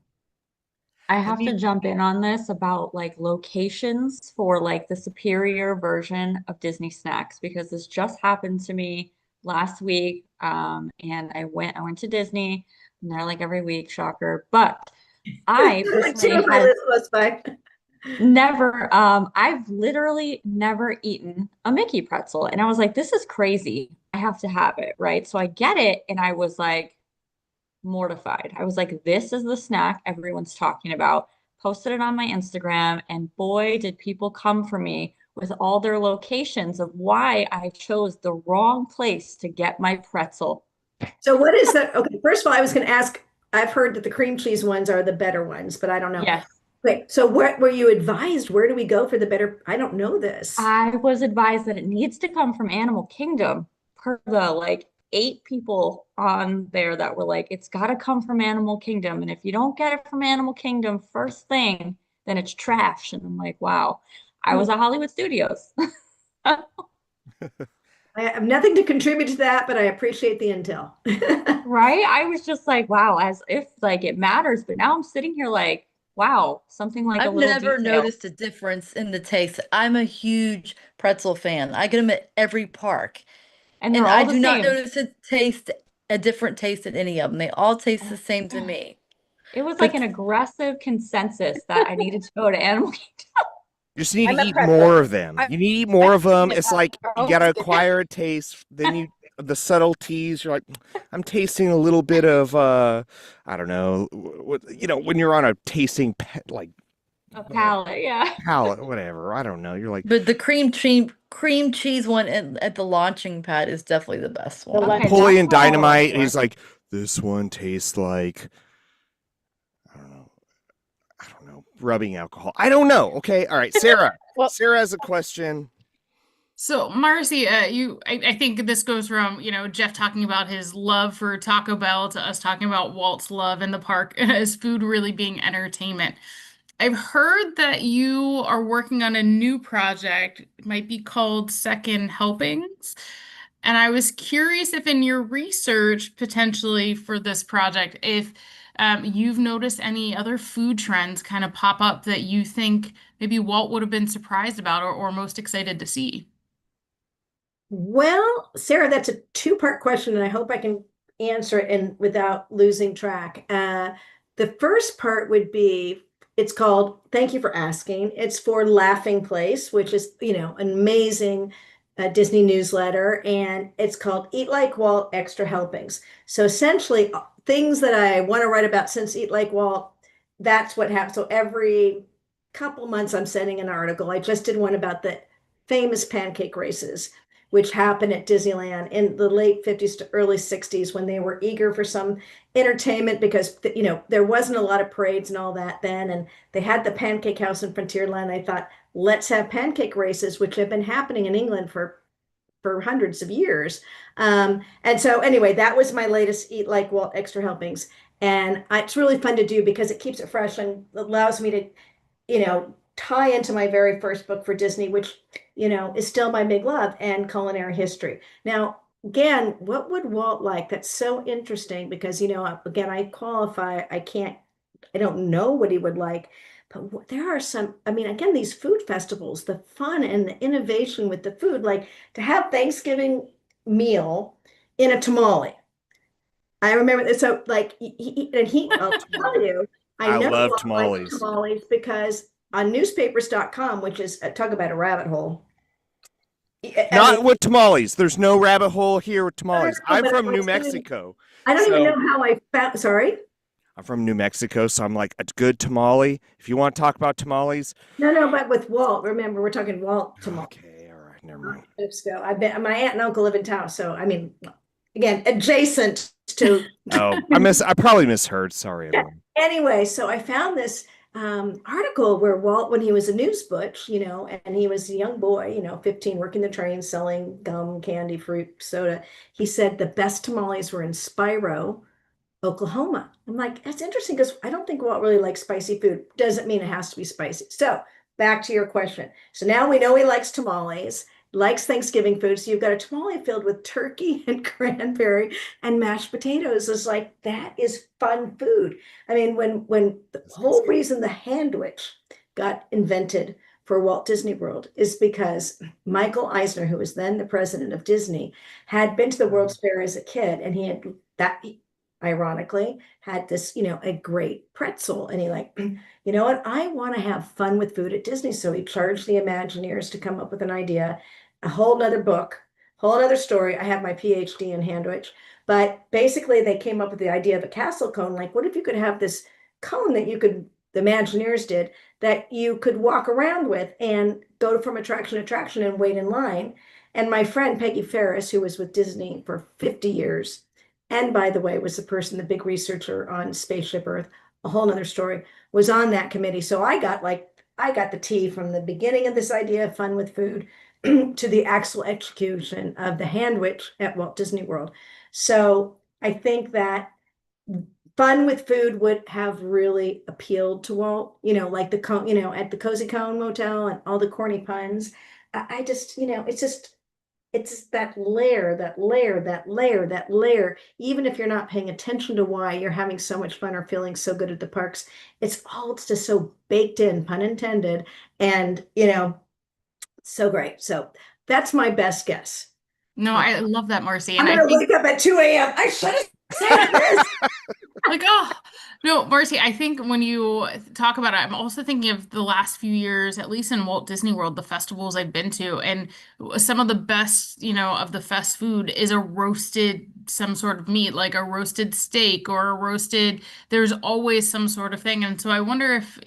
I have to jump in on this about like locations for like the superior version of Disney snacks because this just happened to me last week. And I went to Disney. I'm there like every week, shocker. But I personally I've literally never eaten a Mickey pretzel. And I was like, this is crazy. I have to have it, right? So I get it. And I was like mortified. I was like, this is the snack everyone's talking about. Posted it on my Instagram. And boy, did people come for me with all their locations of why I chose the wrong place to get my pretzel. So what is that? Okay, first of all, I was going to ask, I've heard that the cream cheese ones are the better ones, but I don't know. Yes. Wait, so what were you advised? Where do we go for the better? I don't know this. I was advised that it needs to come from Animal Kingdom per the like 8 people on there that were like, it's got to come from Animal Kingdom. And if you don't get it from Animal Kingdom first thing, then it's trash. And I'm like, wow, I was at Hollywood Studios. I have nothing to contribute to that, but I appreciate the intel. Right? I was just like, wow, as if like it matters. But now I'm sitting here like, wow, something like a I've little never detail. noticed a difference in the taste. I'm a huge pretzel fan. I get them at every park. And And they're I all the do not same. notice a different taste in any of them. They all taste the same to me. It was like But an aggressive consensus that I needed to go to Animal Kingdom. You just need I'm to a eat pretzel. more of them. You need to eat more of them. Yeah, It's like you oh, gotta yeah. acquire a taste. Then the subtleties. You're like, I'm tasting a little bit of I don't know, when you're on a tasting like A palate, yeah. palate, whatever. I don't know. You're like, but the cream cheese one at the launching pad is definitely the best one. Okay, Napoleon that's what I was Dynamite. for. He's like, this one tastes like I don't know, rubbing alcohol. I don't know. Okay, all right, Sarah. Well- Sarah has a question. So, Marcy, I think this goes from, Jeff talking about his love for Taco Bell to us talking about Walt's love in the park as food really being entertainment. I've heard that you are working on a new project. It might be called Second Helpings. And I was curious if in your research potentially for this project, if you've noticed any other food trends kind of pop up that you think maybe Walt would have been surprised about or most excited to see. Well, Sarah, that's a two-part question, and I hope I can answer it and without losing track. The first part would be, it's called, thank you for asking. It's for Laughing Place, which is, an amazing Disney newsletter, and it's called Eat Like Walt Extra Helpings. So essentially, things that I want to write about since Eat Like Walt, that's what happens. So every couple months, I'm sending an article. I just did one about the famous pancake races which happened at Disneyland in the late 50s to early 60s when they were eager for some entertainment because there wasn't a lot of parades and all that then, and they had the Pancake House in Frontierland. I thought, let's have pancake races, which have been happening in England for hundreds of years. And so anyway, that was my latest Eat Like Walt Extra Helpings. And it's really fun to do because it keeps it fresh and allows me to tie into my very first book for Disney, which, is still my big love and culinary history. Now, again, what would Walt like? That's so interesting because, again, I qualify, I don't know what he would like, but there are some, I mean, again, these food festivals, the fun and the innovation with the food, like to have Thanksgiving meal in a tamale. I remember, so like, I'll tell you, I I know love Walt likes tamales. tamales because on newspapers.com, which is talk about a rabbit hole. I Not mean, with tamales. There's no rabbit hole here with no, no, tamales. no, I'm but from I New was doing, Mexico. I don't even So know how I found, sorry. I'm from New Mexico, so I'm like a good tamale. If you want to talk about tamales, No, but with Walt, remember, we're talking Walt tamale. okay, all right, never mind. So I've been, my aunt and uncle live in town. So, I mean, again, adjacent to. Oh, I probably misheard. Sorry, everyone. Anyway, so I found this article where Walt, when he was a news butch, and he was a young boy, 15, working the train, selling gum, candy, fruit, soda. He said the best tamales were in Spiro, Oklahoma. I'm like, that's interesting because I don't think Walt really likes spicy food. Doesn't mean it has to be spicy. So back to your question. So now we know he likes tamales, likes Thanksgiving food. So you've got a tamale filled with turkey and cranberry and mashed potatoes. It's like, that is fun food. I mean, when the whole reason the handwich got invented for Walt Disney World is because Michael Eisner, who was then the president of Disney, had been to the World's Fair as a kid, and he had that ironically had this, a great pretzel. And he like, you know what? I want to have fun with food at Disney. So he charged the Imagineers to come up with an idea, a whole nother book, whole other story. I have my PhD in Handwich, but basically they came up with the idea of a castle cone. Like, what if you could have this cone that the Imagineers did, that you could walk around with and go from attraction to attraction and wait in line. And my friend Peggy Ferris, who was with Disney for 50 years, and by the way, was the person, the big researcher on Spaceship Earth, a whole nother story, was on that committee. So I got the tea from the beginning of this idea of fun with food to the actual execution of the handwich at Walt Disney World. So I think that fun with food would have really appealed to Walt, like the cone, at the Cozy Cone Motel and all the corny puns. I just, it's that layer, that layer, that layer, that layer. Even if you're not paying attention to why you're having so much fun or feeling so good at the parks, it's all just so baked in, pun intended, and so great. So that's my best guess. No, I love that, Marcy. I'm And I gonna think wake up at 2 a.m. I should have said this. like, oh, no, Marcy, I think when you talk about it, I'm also thinking of the last few years, at least in Walt Disney World, the festivals I've been to, and some of the best, of the fast food is a roasted, some sort of meat, like a roasted steak or a roasted, there's always some sort of thing. And so I wonder if,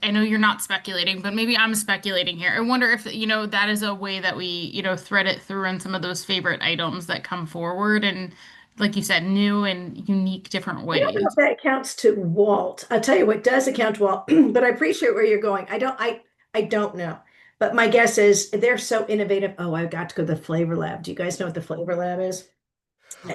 I know you're not speculating, but maybe I'm speculating here. I wonder if, that is a way that we, thread it through in some of those favorite items that come forward and, like you said, new and unique different I don't know ways. if that counts to Walt. I'll tell you what does account to Walt, but I appreciate where you're going. I don't know. But my guess is they're so innovative. Oh, I got to go to the Flavor Lab. Do you guys know what the Flavor Lab is?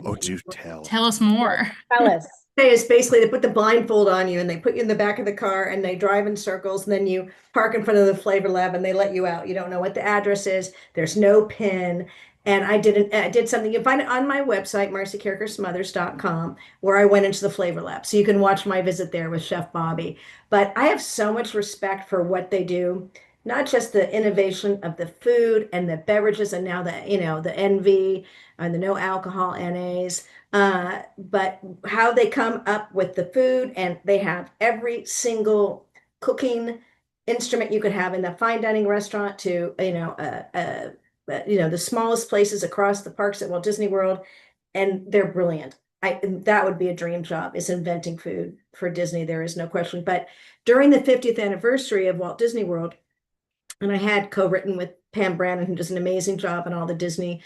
Oh, do tell. Tell us more. Tell us. It's basically they put the blindfold on you and they put you in the back of the car and they drive in circles and then you park in front of the Flavor Lab and they let you out. You don't know what the address is. There's no pin. And I did something. You can find it on my website, marcycarrikersmothers.com, where I went into the Flavor Lab. So you can watch my visit there with Chef Bobby. But I have so much respect for what they do, not just the innovation of the food and the beverages and now the NV and the no alcohol NAs, but how they come up with the food, and they have every single cooking instrument you could have in the fine dining restaurant to the smallest places across the parks at Walt Disney World, and they're brilliant. That would be a dream job, is inventing food for Disney. There is no question. But during the 50th anniversary of Walt Disney World, and I had co-written with Pam Brannon, who does an amazing job on all the Disney,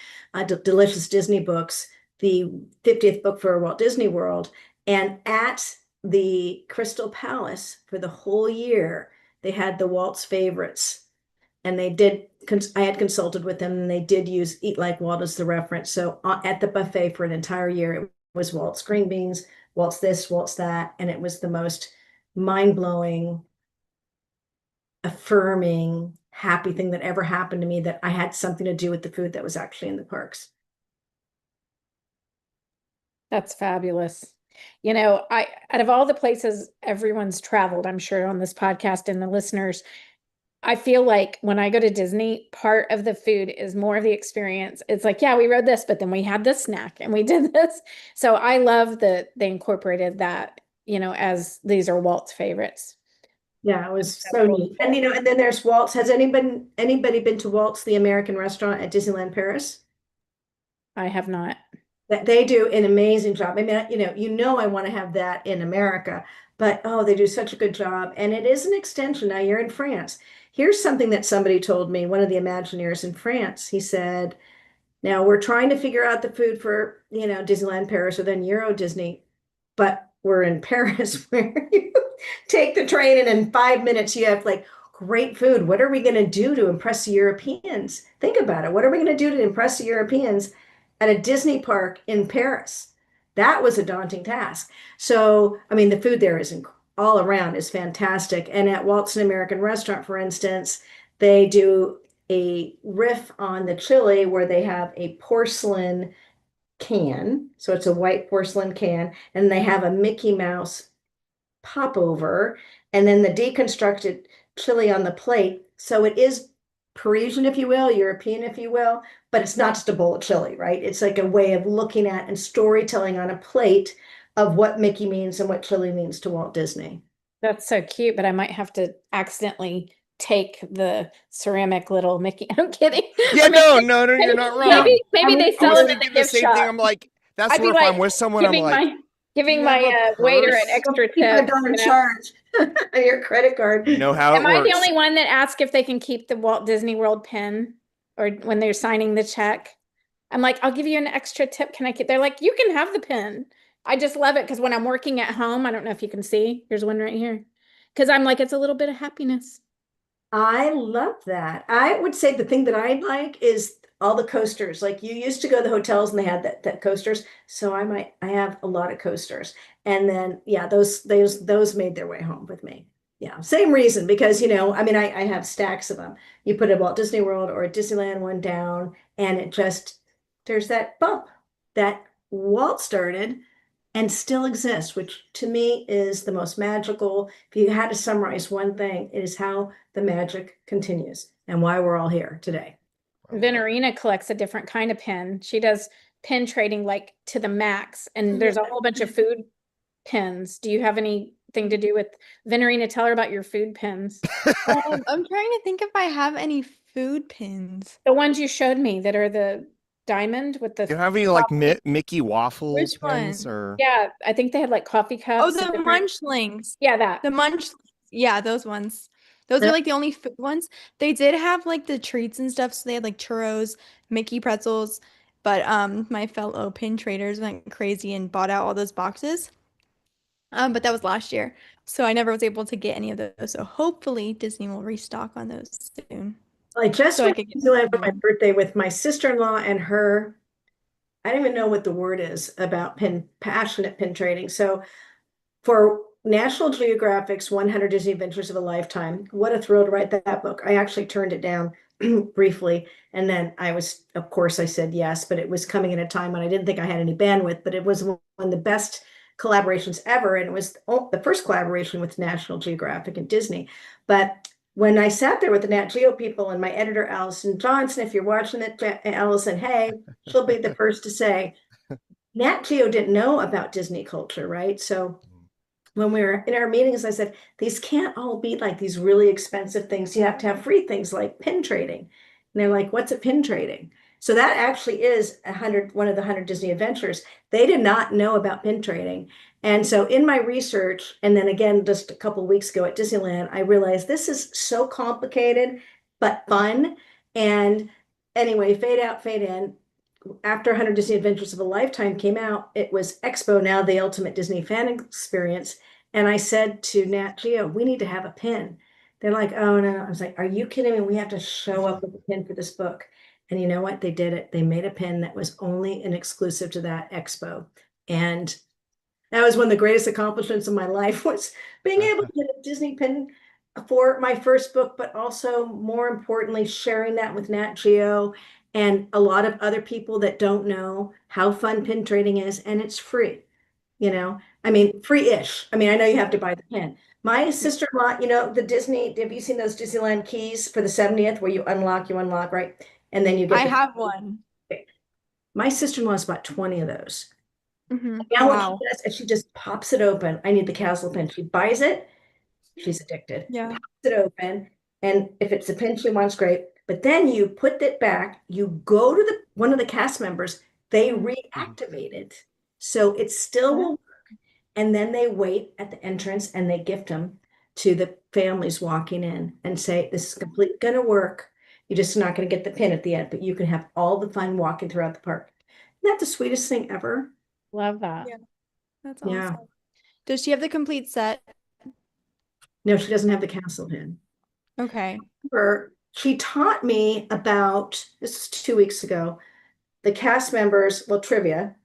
delicious Disney books, the 50th book for Walt Disney World. And at the Crystal Palace for the whole year, they had the Walt's favorites. And I had consulted with them and they did use Eat Like Walt as the reference. So at the buffet for an entire year, it was Walt's green beans, Walt's this, Walt's that. And it was the most mind-blowing, affirming, happy thing that ever happened to me, that I had something to do with the food that was actually in the parks. That's fabulous. Out of all the places everyone's traveled, I'm sure on this podcast and the listeners, I feel like when I go to Disney, part of the food is more of the experience. It's like, yeah, we rode this, but then we had this snack and we did this. So I love that they incorporated that, as these are Walt's favorites. Yeah, it was so neat. And and then there's Walt's. Has anybody been to Walt's, the American restaurant at Disneyland Paris? I have not. That they do an amazing job. I mean, I want to have that in America, but they do such a good job. And it is an extension. Now you're in France. Here's something that somebody told me, one of the Imagineers in France. He said, now we're trying to figure out the food for, Disneyland Paris or then Euro Disney, but we're in Paris where you take the train and in 5 minutes you have like great food. What are we going to do to impress the Europeans? Think about it. What are we going to do to impress the Europeans at a Disney park in Paris? That was a daunting task. So, I mean, the food there is all around is fantastic. And at Walt's American Restaurant, for instance, they do a riff on the chili where they have a porcelain can. So it's a white porcelain can, and they have a Mickey Mouse popover, and then the deconstructed chili on the plate. So it is Parisian, if you will, European, if you will, but it's not just a bowl of chili, right? It's like a way of looking at and storytelling on a plate of what Mickey means and what chili means to Walt Disney. That's so cute, but I might have to accidentally take the ceramic little Mickey. I'm kidding. Yeah, no, you're not wrong. Maybe they I sell was them in thinking the the gift same shop. thing. I'm like, that's I'd be where if like I'm with someone, I'm giving like, giving "You have my a waiter an purse?" extra Keep a tip. darn charge on your credit card. You know how it Am I the works. only one that asks if they can keep the Walt Disney World pin or when they're signing the check? I'm like, I'll give you an extra tip. Can I keep? They're like, you can have the pin. I just love it because when I'm working at home, I don't know if you can see, there's one right here. Because I'm like, it's a little bit of happiness. I love that. I would say the thing that I like is all the coasters. Like you used to go to the hotels and they had that coasters. So I have a lot of coasters. And then yeah, those made their way home with me. Yeah, same reason because I mean I have stacks of them. You put a Walt Disney World or a Disneyland one down, and there's that bump that Walt started and still exists, which to me is the most magical. If you had to summarize one thing, it is how the magic continues and why we're all here today. Venerina collects a different kind of pin. She does pin trading like to the max, and there's a whole bunch of food pins. Do you have anything to do with Venerina? Tell her about your food pins. I'm trying to think if I have any food pins. The ones you showed me that are the diamond with the Do you have any like Mickey waffle Which pins one? or? yeah, I think they had like coffee cups. Oh, the different- Munchlings. Yeah, that. The Munch, yeah, those ones. Those are like the only food ones. They did have like the treats and stuff, so they had like churros, Mickey pretzels, but my fellow pin traders went crazy and bought out all those boxes. But that was last year, so I never was able to get any of those. So hopefully Disney will restock on those soon. I just So I went could to get New Zealand for my one. birthday with my sister-in-law and her. I don't even know what the word is about passionate pin trading. So for National Geographic's 100 Disney Adventures of a Lifetime, what a thrill to write that book. I actually turned it down briefly. And then of course, I said yes, but it was coming at a time when I didn't think I had any bandwidth, but it was one of the best collaborations ever. And it was the first collaboration with National Geographic and Disney. But when I sat there with the Nat Geo people and my editor, Allison Johnson, if you're watching it, Allison, hey, she'll be the first to say, Nat Geo didn't know about Disney culture, right? So when we were in our meetings, I said, these can't all be like these really expensive things. You have to have free things like pin trading. And they're like, what's a pin trading? So that actually is one of the 100 Disney adventures. They did not know about pin trading. And so in my research, and then again, just a couple of weeks ago at Disneyland, I realized this is so complicated, but fun. And anyway, fade out, fade in. After 100 Disney Adventures of a Lifetime came out, it was Expo, now the ultimate Disney fan experience. And I said to Nat Geo, we need to have a pin. They're like, oh no. I was like, are you kidding me? We have to show up with a pin for this book. And you know what? They did it. They made a pin that was only an exclusive to that Expo. And that was one of the greatest accomplishments of my life, was being able to get a Disney pin for my first book, but also more importantly, sharing that with Nat Geo and a lot of other people that don't know how fun pin trading is, and it's free. I mean, free-ish. I mean, I know you have to buy the pin. My sister-in-law, have you seen those Disneyland keys for the 70th where you unlock, right? And then you get I have one. my sister-in-law's bought 20 of those. Mm-hmm. Now what Wow. she does is she just pops it open. I need the castle pin. She buys it. She's addicted. Yeah. Pops it open. And if it's a pin she wants, great. But then you put it back, you go to one of the cast members, they reactivate it. So it still will work. And then they wait at the entrance and they gift them to the families walking in and say, this is completely going to work. You're just not going to get the pin at the end, but you can have all the fun walking throughout the park. Isn't that the sweetest thing ever? Love that. Yeah. That's Yeah. awesome. Does she have the complete set? No, she doesn't have the castle pin. Okay. She taught me about, this is 2 weeks ago, the cast members, well, trivia.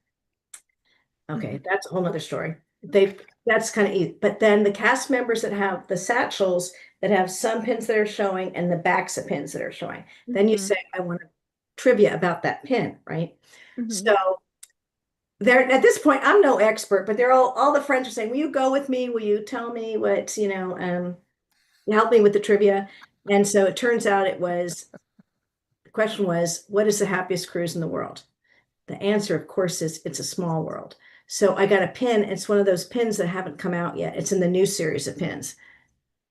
Okay, that's a whole nother story. That's kind of easy. But then the cast members that have the satchels that have some pins that are showing and the backs of pins that are showing. Then you Mhm. say, I want trivia about that pin, right? Mhm. So they're at this point, I'm no expert, but they're all the friends are saying, will you go with me? Will you tell me what, help me with the trivia? And so it turns out the question was, what is the happiest cruise in the world? The answer, of course, is it's a small world. So I got a pin. It's one of those pins that haven't come out yet. It's in the new series of pins.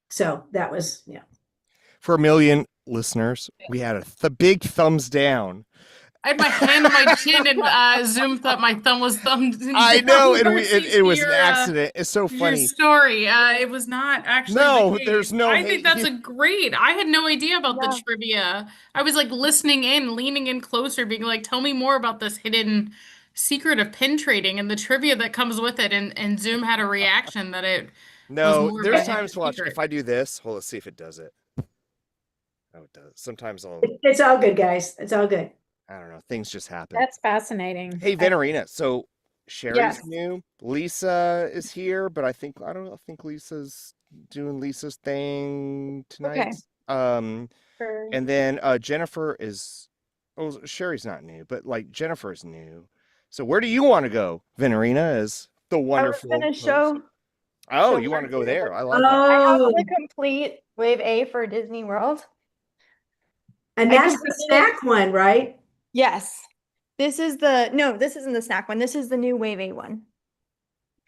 So that was, yeah. For a million listeners, we had the big thumbs down. I had my hand on my chin, and Zoom thought my thumb was thumbed I down. know, and Versus it was an your, accident. It's so your funny. story. It was not actually No, the case. there's no I hate think that's here. a great. I had no idea about Yeah. the trivia. I was like listening in, leaning in closer, being like, "Tell me more about this hidden secret of pin trading and the trivia that comes with it." And Zoom had a reaction that it was No, more of there's a hidden times, watch, secret. if I do this, hold, let's see if it does it. Oh, it does. Sometimes It's all good, guys. It's all good. I don't know, things just happen. That's fascinating. Hey, Venerina, so Sherry's Yes. new. Lisa is here, but I think Lisa's doing Lisa's thing tonight. Okay. And then Jennifer is, oh, Sherry's not new, but like Jennifer's new. So where do you want to go? Venerina is the I was wonderful gonna host. show. Oh, show you want to go Marcy. there? I love that. I have Oh, the complete Wave A for Disney World. and I that's the completed it. snack one, right? Yes. This isn't the snack one. This is the new Wave A one.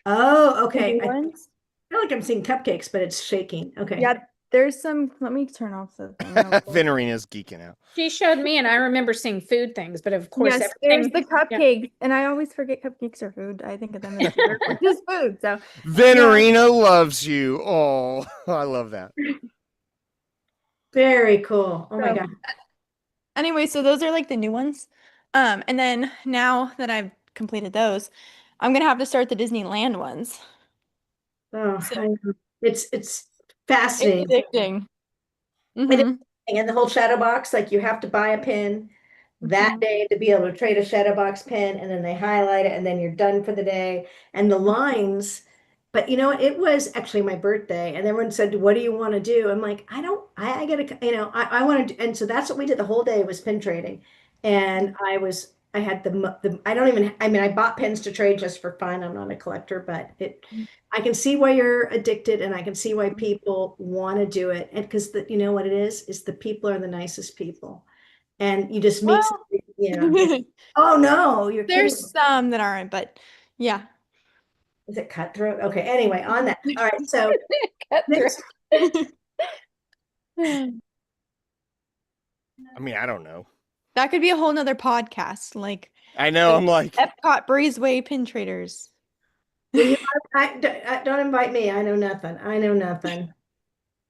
Oh, The okay. new I ones. feel like I'm seeing cupcakes, but it's shaking. Okay. Yeah, there's some. Let me turn off the thing real quick. Venerina's geeking out. She showed me, and I remember seeing food things, but of course, Yes, there's everything. the cupcakes, and I always forget cupcakes are food. I think of them as dessert, which is food. So Venerina loves you. Oh, I love that. Very cool. Oh my So- God. anyway, so those are like the new ones. And then now that I've completed those, I'm gonna have to start the Disneyland ones. Oh, So- I know. It's It's fascinating. addicting. It is. Mhm. And the whole shadow box, like you have to buy a pin that day to be able to trade a shadow box pin, and then they highlight it, and then you're done for the day. And the lines, but you know, it was actually my birthday, and everyone said, "What do you want to do?" I'm like, I gotta, I want to, and so that's what we did the whole day was pin trading, and I had I don't even, I mean, I bought pins to trade just for fun. I'm not a collector, but I can see why you're addicted, and I can see why people want to do it, and because you know what it is the people are the nicest people. And you just meet Well, somebody, oh no, you're kidding. there's some that aren't, but yeah. Is it cutthroat? Okay, anyway, on that. All right, so Cutthroat. I mean, I don't know. That could be a whole nother podcast, like I know. I'm like, Epcot Breezeway pin traders. well, don't invite me. I know nothing. I know nothing.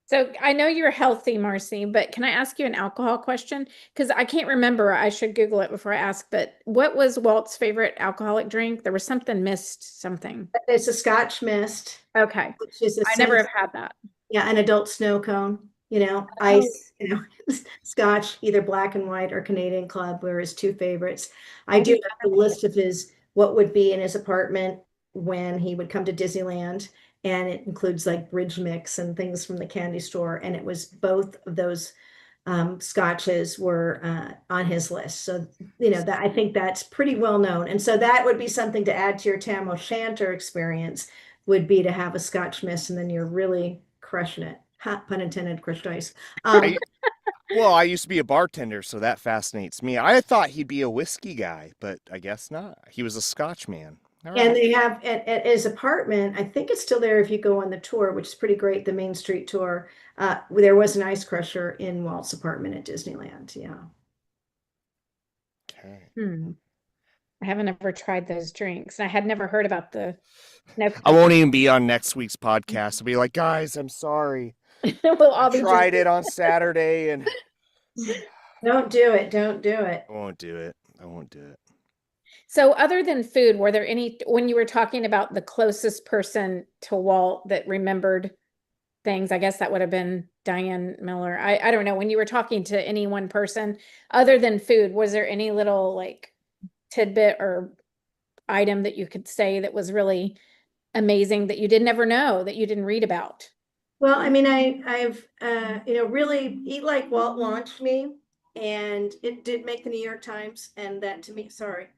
So I know you're healthy, Marcy, but can I ask you an alcohol question? Because I can't remember. I should Google it before I ask. But what was Walt's favorite alcoholic drink? There was something mist, something. It's a Scotch mist, Okay. which is I never have had that. an adult snow cone. Ice, Scotch, either black and white or Canadian Club were his two favorites. I do have a list of what would be in his apartment when he would come to Disneyland. And it includes like bridge mix and things from the candy store. And it was both of those scotches were on his list. So, that I think that's pretty well known. And so that would be something to add to your Tam O'Shanter experience would be to have a Scotch mist, and then you're really crushing it. Ha, pun intended, crushed ice. well, I used to be a bartender, so that fascinates me. I thought he'd be a whiskey guy, but I guess not. He was a Scotch man. All And right. they have at his apartment, I think it's still there if you go on the tour, which is pretty great, the Main Street tour. There was an ice crusher in Walt's apartment at Disneyland. Yeah. Okay. I haven't ever tried those drinks. And I had never heard about the I won't even be on next week's podcast. I'll be like, guys, I'm sorry. We'll all be Tried it on Saturday and Don't do it. Don't do it. I won't do it. I won't do it. So other than food, were there any, when you were talking about the closest person to Walt that remembered things, I guess that would have been Diane Miller. I don't know. When you were talking to any one person, other than food, was there any little like tidbit or item that you could say that was really amazing that you didn't ever know, that you didn't read about? Well, I mean, I've really Eat Like Walt launched me, and it did make the New York Times, and that to me, sorry.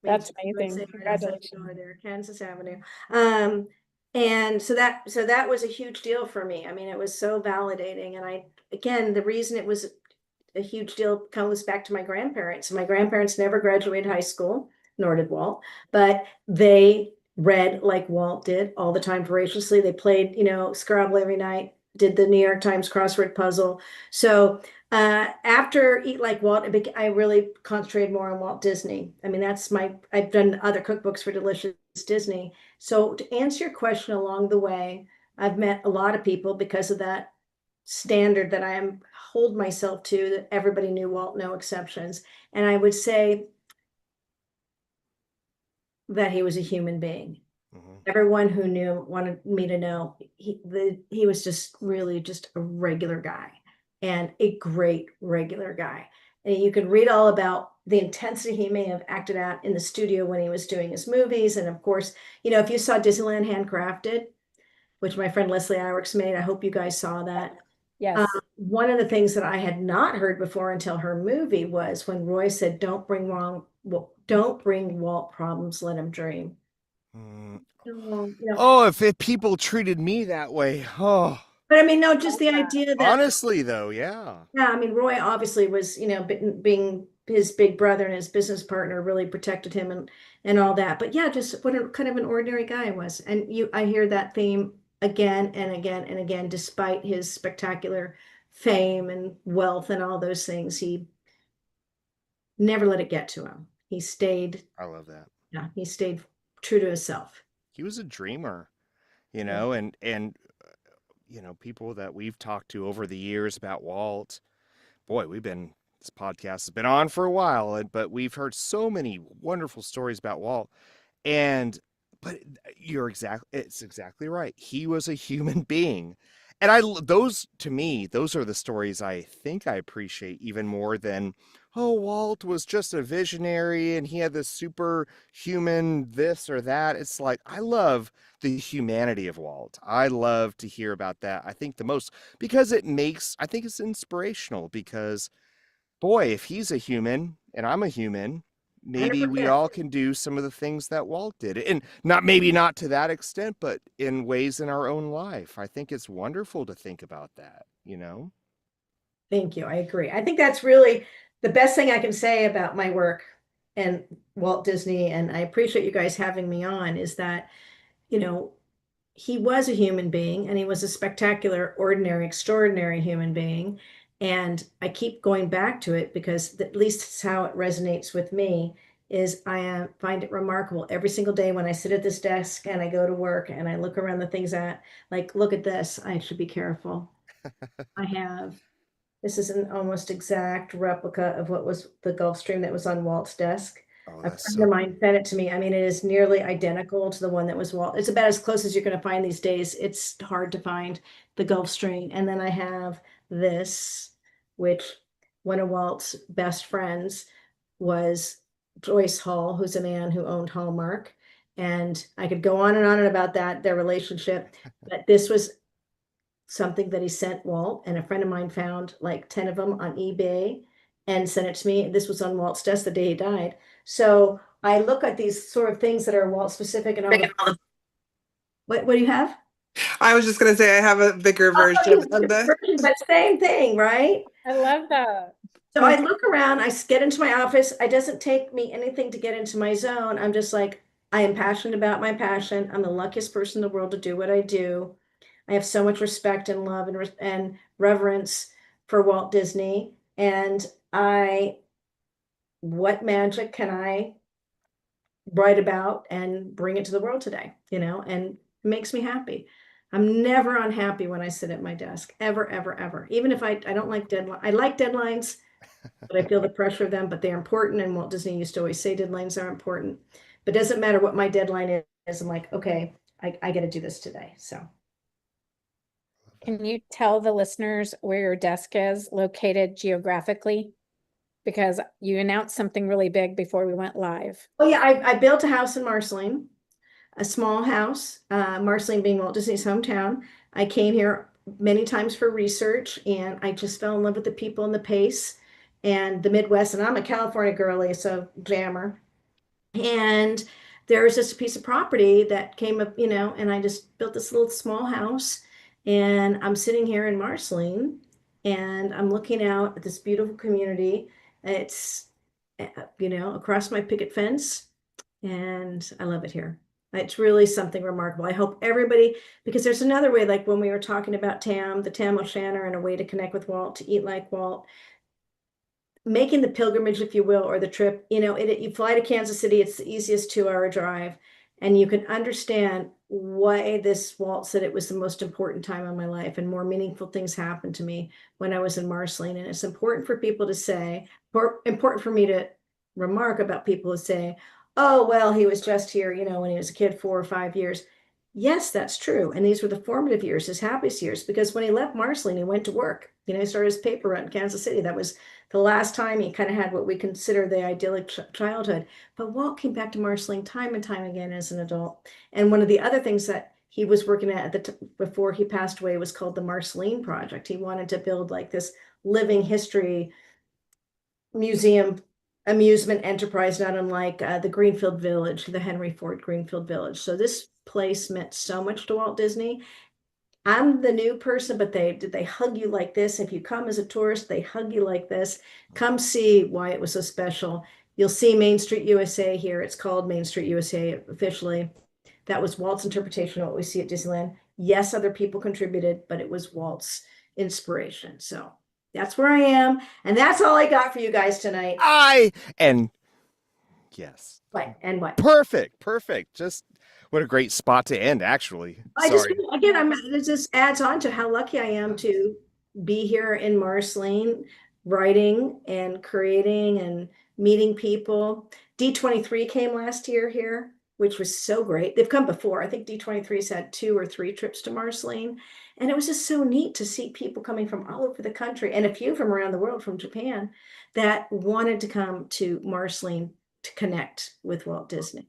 That's amazing. Congratulations. There, Kansas Avenue. And so that was a huge deal for me. I mean, it was so validating. And again, the reason it was a huge deal comes back to my grandparents. My grandparents never graduated high school, nor did Walt, but they read like Walt did all the time voraciously. They played, Scrabble every night, did the New York Times crossword puzzle. So after Eat Like Walt, I really concentrated more on Walt Disney. I mean, I've done other cookbooks for Delicious Disney. So to answer your question along the way, I've met a lot of people because of that standard that I hold myself to, that everybody knew Walt, no exceptions. And I would say that he was a human being. Mm-hmm. Everyone who knew wanted me to know he was just really just a regular guy. And a great regular guy. And you can read all about the intensity he may have acted out in the studio when he was doing his movies. And of course, if you saw Disneyland Handcrafted, which my friend Leslie Iwerks made, I hope you guys saw that. Yes. One of the things that I had not heard before until her movie was when Roy said, don't bring Walt problems, let him dream. If people treated me that way, But I mean, no, just the idea that honestly, though, yeah. Yeah, I mean, Roy obviously was, being his big brother and his business partner really protected him and all that. But yeah, just what a kind of an ordinary guy he was. And I hear that theme again and again and again, despite his spectacular fame and wealth and all those things, he never let it get to him. He stayed. I love that. Yeah, he stayed true to himself. He was a dreamer, and people that we've talked to over the years about Walt, boy, this podcast has been on for a while, but we've heard so many wonderful stories about Walt. But it's exactly right. He was a human being. And those, to me, those are the stories I think I appreciate even more than, oh, Walt was just a visionary and he had this superhuman this or that. It's like, I love the humanity of Walt. I love to hear about that. I think the most, because I think it's inspirational because, boy, if he's a human and I'm a human, maybe we 100%. all can do some of the things that Walt did. And maybe not to that extent, but in ways in our own life. I think it's wonderful to think about that, you know? Thank you. I agree. I think that's really the best thing I can say about my work and Walt Disney. And I appreciate you guys having me on, is that, you know, he was a human being and he was a spectacular, ordinary, extraordinary human being. And I keep going back to it because at least it's how it resonates with me. Is I find it remarkable every single day when I sit at this desk and I go to work and I look around the things that, like, look at this, I should be careful. I have, this is an almost exact replica of what was the Gulfstream that was on Walt's desk. Oh, A that's friend so of mine sent it to me. I mean, it is nearly identical to the one that was Walt. It's about as close as you're going to find these days. It's hard to find the Gulfstream. And then I have this, which one of Walt's best friends was Joyce Hall, who's a man who owned Hallmark. And I could go on and about that, their relationship. But this was something that he sent Walt, and a friend of mine found like 10 of them on eBay and sent it to me. This was on Walt's desk the day he died. So I look at these sort of things that are Walt specific and all the, what do you have? I was just going to say I have a bigger version of the. But same thing, right? I love that. So I look around, I get into my office. It doesn't take me anything to get into my zone. I'm just like, I am passionate about my passion. I'm the luckiest person in the world to do what I do. I have so much respect and love and reverence for Walt Disney. And what magic can I write about and bring it to the world today, and it makes me happy. I'm never unhappy when I sit at my desk, ever, ever, ever. Even if I don't like deadlines. I like deadlines, but I feel the pressure of them, but they're important. And Walt Disney used to always say deadlines are important, but it doesn't matter what my deadline is. I'm like, okay, I got to do this today. So. Can you tell the listeners where your desk is located geographically? Because you announced something really big before we went live. Oh yeah, I built a house in Marceline, a small house, Marceline being Walt Disney's hometown. I came here many times for research, and I just fell in love with the people and the pace and the Midwest. And I'm a California girly, so jammer. And there was just a piece of property that came up, and I just built this little small house. And I'm sitting here in Marceline, and I'm looking out at this beautiful community. It's, across my picket fence, and I love it here. It's really something remarkable. I hope everybody, because there's another way, like when we were talking about the Tam O'Shanter, and a way to connect with Walt, to eat like Walt, making the pilgrimage, if you will, or the trip, you fly to Kansas City, it's the easiest 2-hour drive, and you can understand why this Walt said it was the most important time of my life, and more meaningful things happened to me when I was in Marceline. And it's important for people to say, or important for me to remark about people who say, oh, well, he was just here, when he was a kid, 4 or 5 years. Yes, that's true. And these were the formative years, his happiest years, because when he left Marceline, he went to work. He started his paper route in Kansas City. That was the last time he kind of had what we consider the idyllic childhood. But Walt came back to Marceline time and time again as an adult. And one of the other things that he was working at before he passed away was called the Marceline Project. He wanted to build like this living history museum amusement enterprise, not unlike the Greenfield Village, the Henry Ford Greenfield Village. So this place meant so much to Walt Disney. I'm the new person, but they hug you like this. If you come as a tourist, they hug you like this. Come see why it was so special. You'll see Main Street USA here. It's called Main Street USA officially. That was Walt's interpretation of what we see at Disneyland. Yes, other people contributed, but it was Walt's inspiration. So that's where I am. And that's all I got for you guys tonight. Yes. What? And what? Perfect. Just what a great spot to end, actually. Sorry. It just adds on to how lucky I am to be here in Marceline, writing and creating and meeting people. D23 came last year here, which was so great. They've come before. I think D23's had 2 or 3 trips to Marceline. And it was just so neat to see people coming from all over the country and a few from around the world, from Japan, that wanted to come to Marceline to connect with Walt Disney.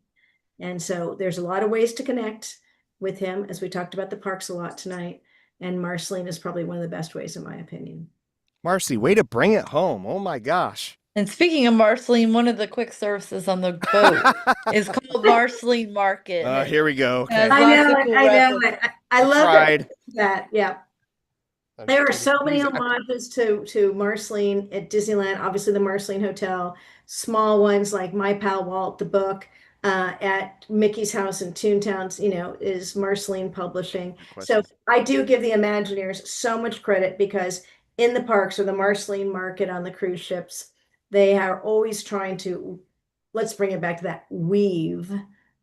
And so there's a lot of ways to connect with him, as we talked about the parks a lot tonight. And Marceline is probably one of the best ways, in my opinion. Marcy, way to bring it home. Oh my gosh. And speaking of Marceline, one of the quick services on the boat is called Marceline Market. and it Here we go. has Okay. I lots know, of cool I know. replicas. I love tried. that. Yeah. I'm There are just so kidding. many Use- homages to Marceline at Disneyland. Obviously, the Marceline Hotel. Small ones like My Pal Walt, the book. At Mickey's House in Toontown, is Marceline Publishing. Good So question. I do give the Imagineers so much credit, because in the parks or the Marceline Market on the cruise ships, they are always trying to, let's bring it back to that, weave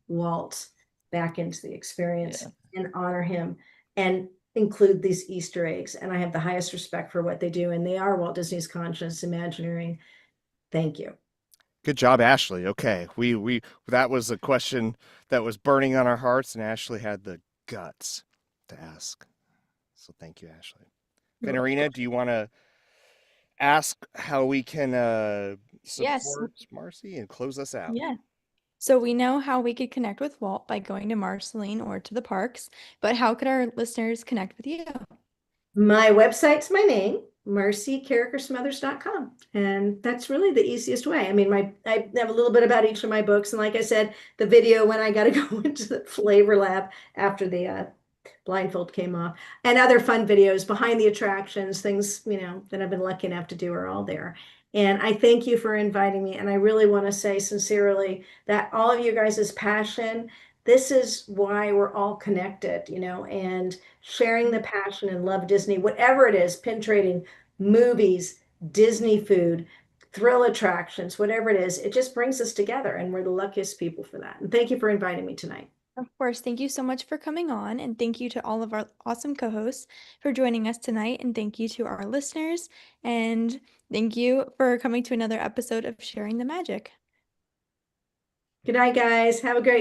Walt back into the experience and honor him and include these Easter eggs. And I have the highest respect for what they do. And they are Walt Disney's conscious Imagineering. Thank you. Good job, Ashley. Okay. We that was a question that was burning on our hearts, and Ashley had the guts to ask. So thank you, Ashley. Venerina, do you want to ask how we can Yes. support Marcy and close us out? Yeah. So we know how we could connect with Walt by going to Marceline or to the parks, but how could our listeners connect with you? My website's my name, marcycarrikersmothers.com. And that's really the easiest way. I mean, I have a little bit about each of my books. And like I said, the video when I got to go into the flavor lab after the blindfold came off, and other fun videos behind the attractions, things, that I've been lucky enough to do, are all there. And I thank you for inviting me. And I really want to say sincerely that all of you guys' passion, this is why we're all connected, and sharing the passion and love Disney, whatever it is, pin trading, movies, Disney food, thrill attractions, whatever it is, it just brings us together. And we're the luckiest people for that. And thank you for inviting me tonight. Of course, thank you so much for coming on, and thank you to all of our awesome co-hosts for joining us tonight, and thank you to our listeners, and thank you for coming to another episode of Sharing the Magic. Good night, guys. Have a great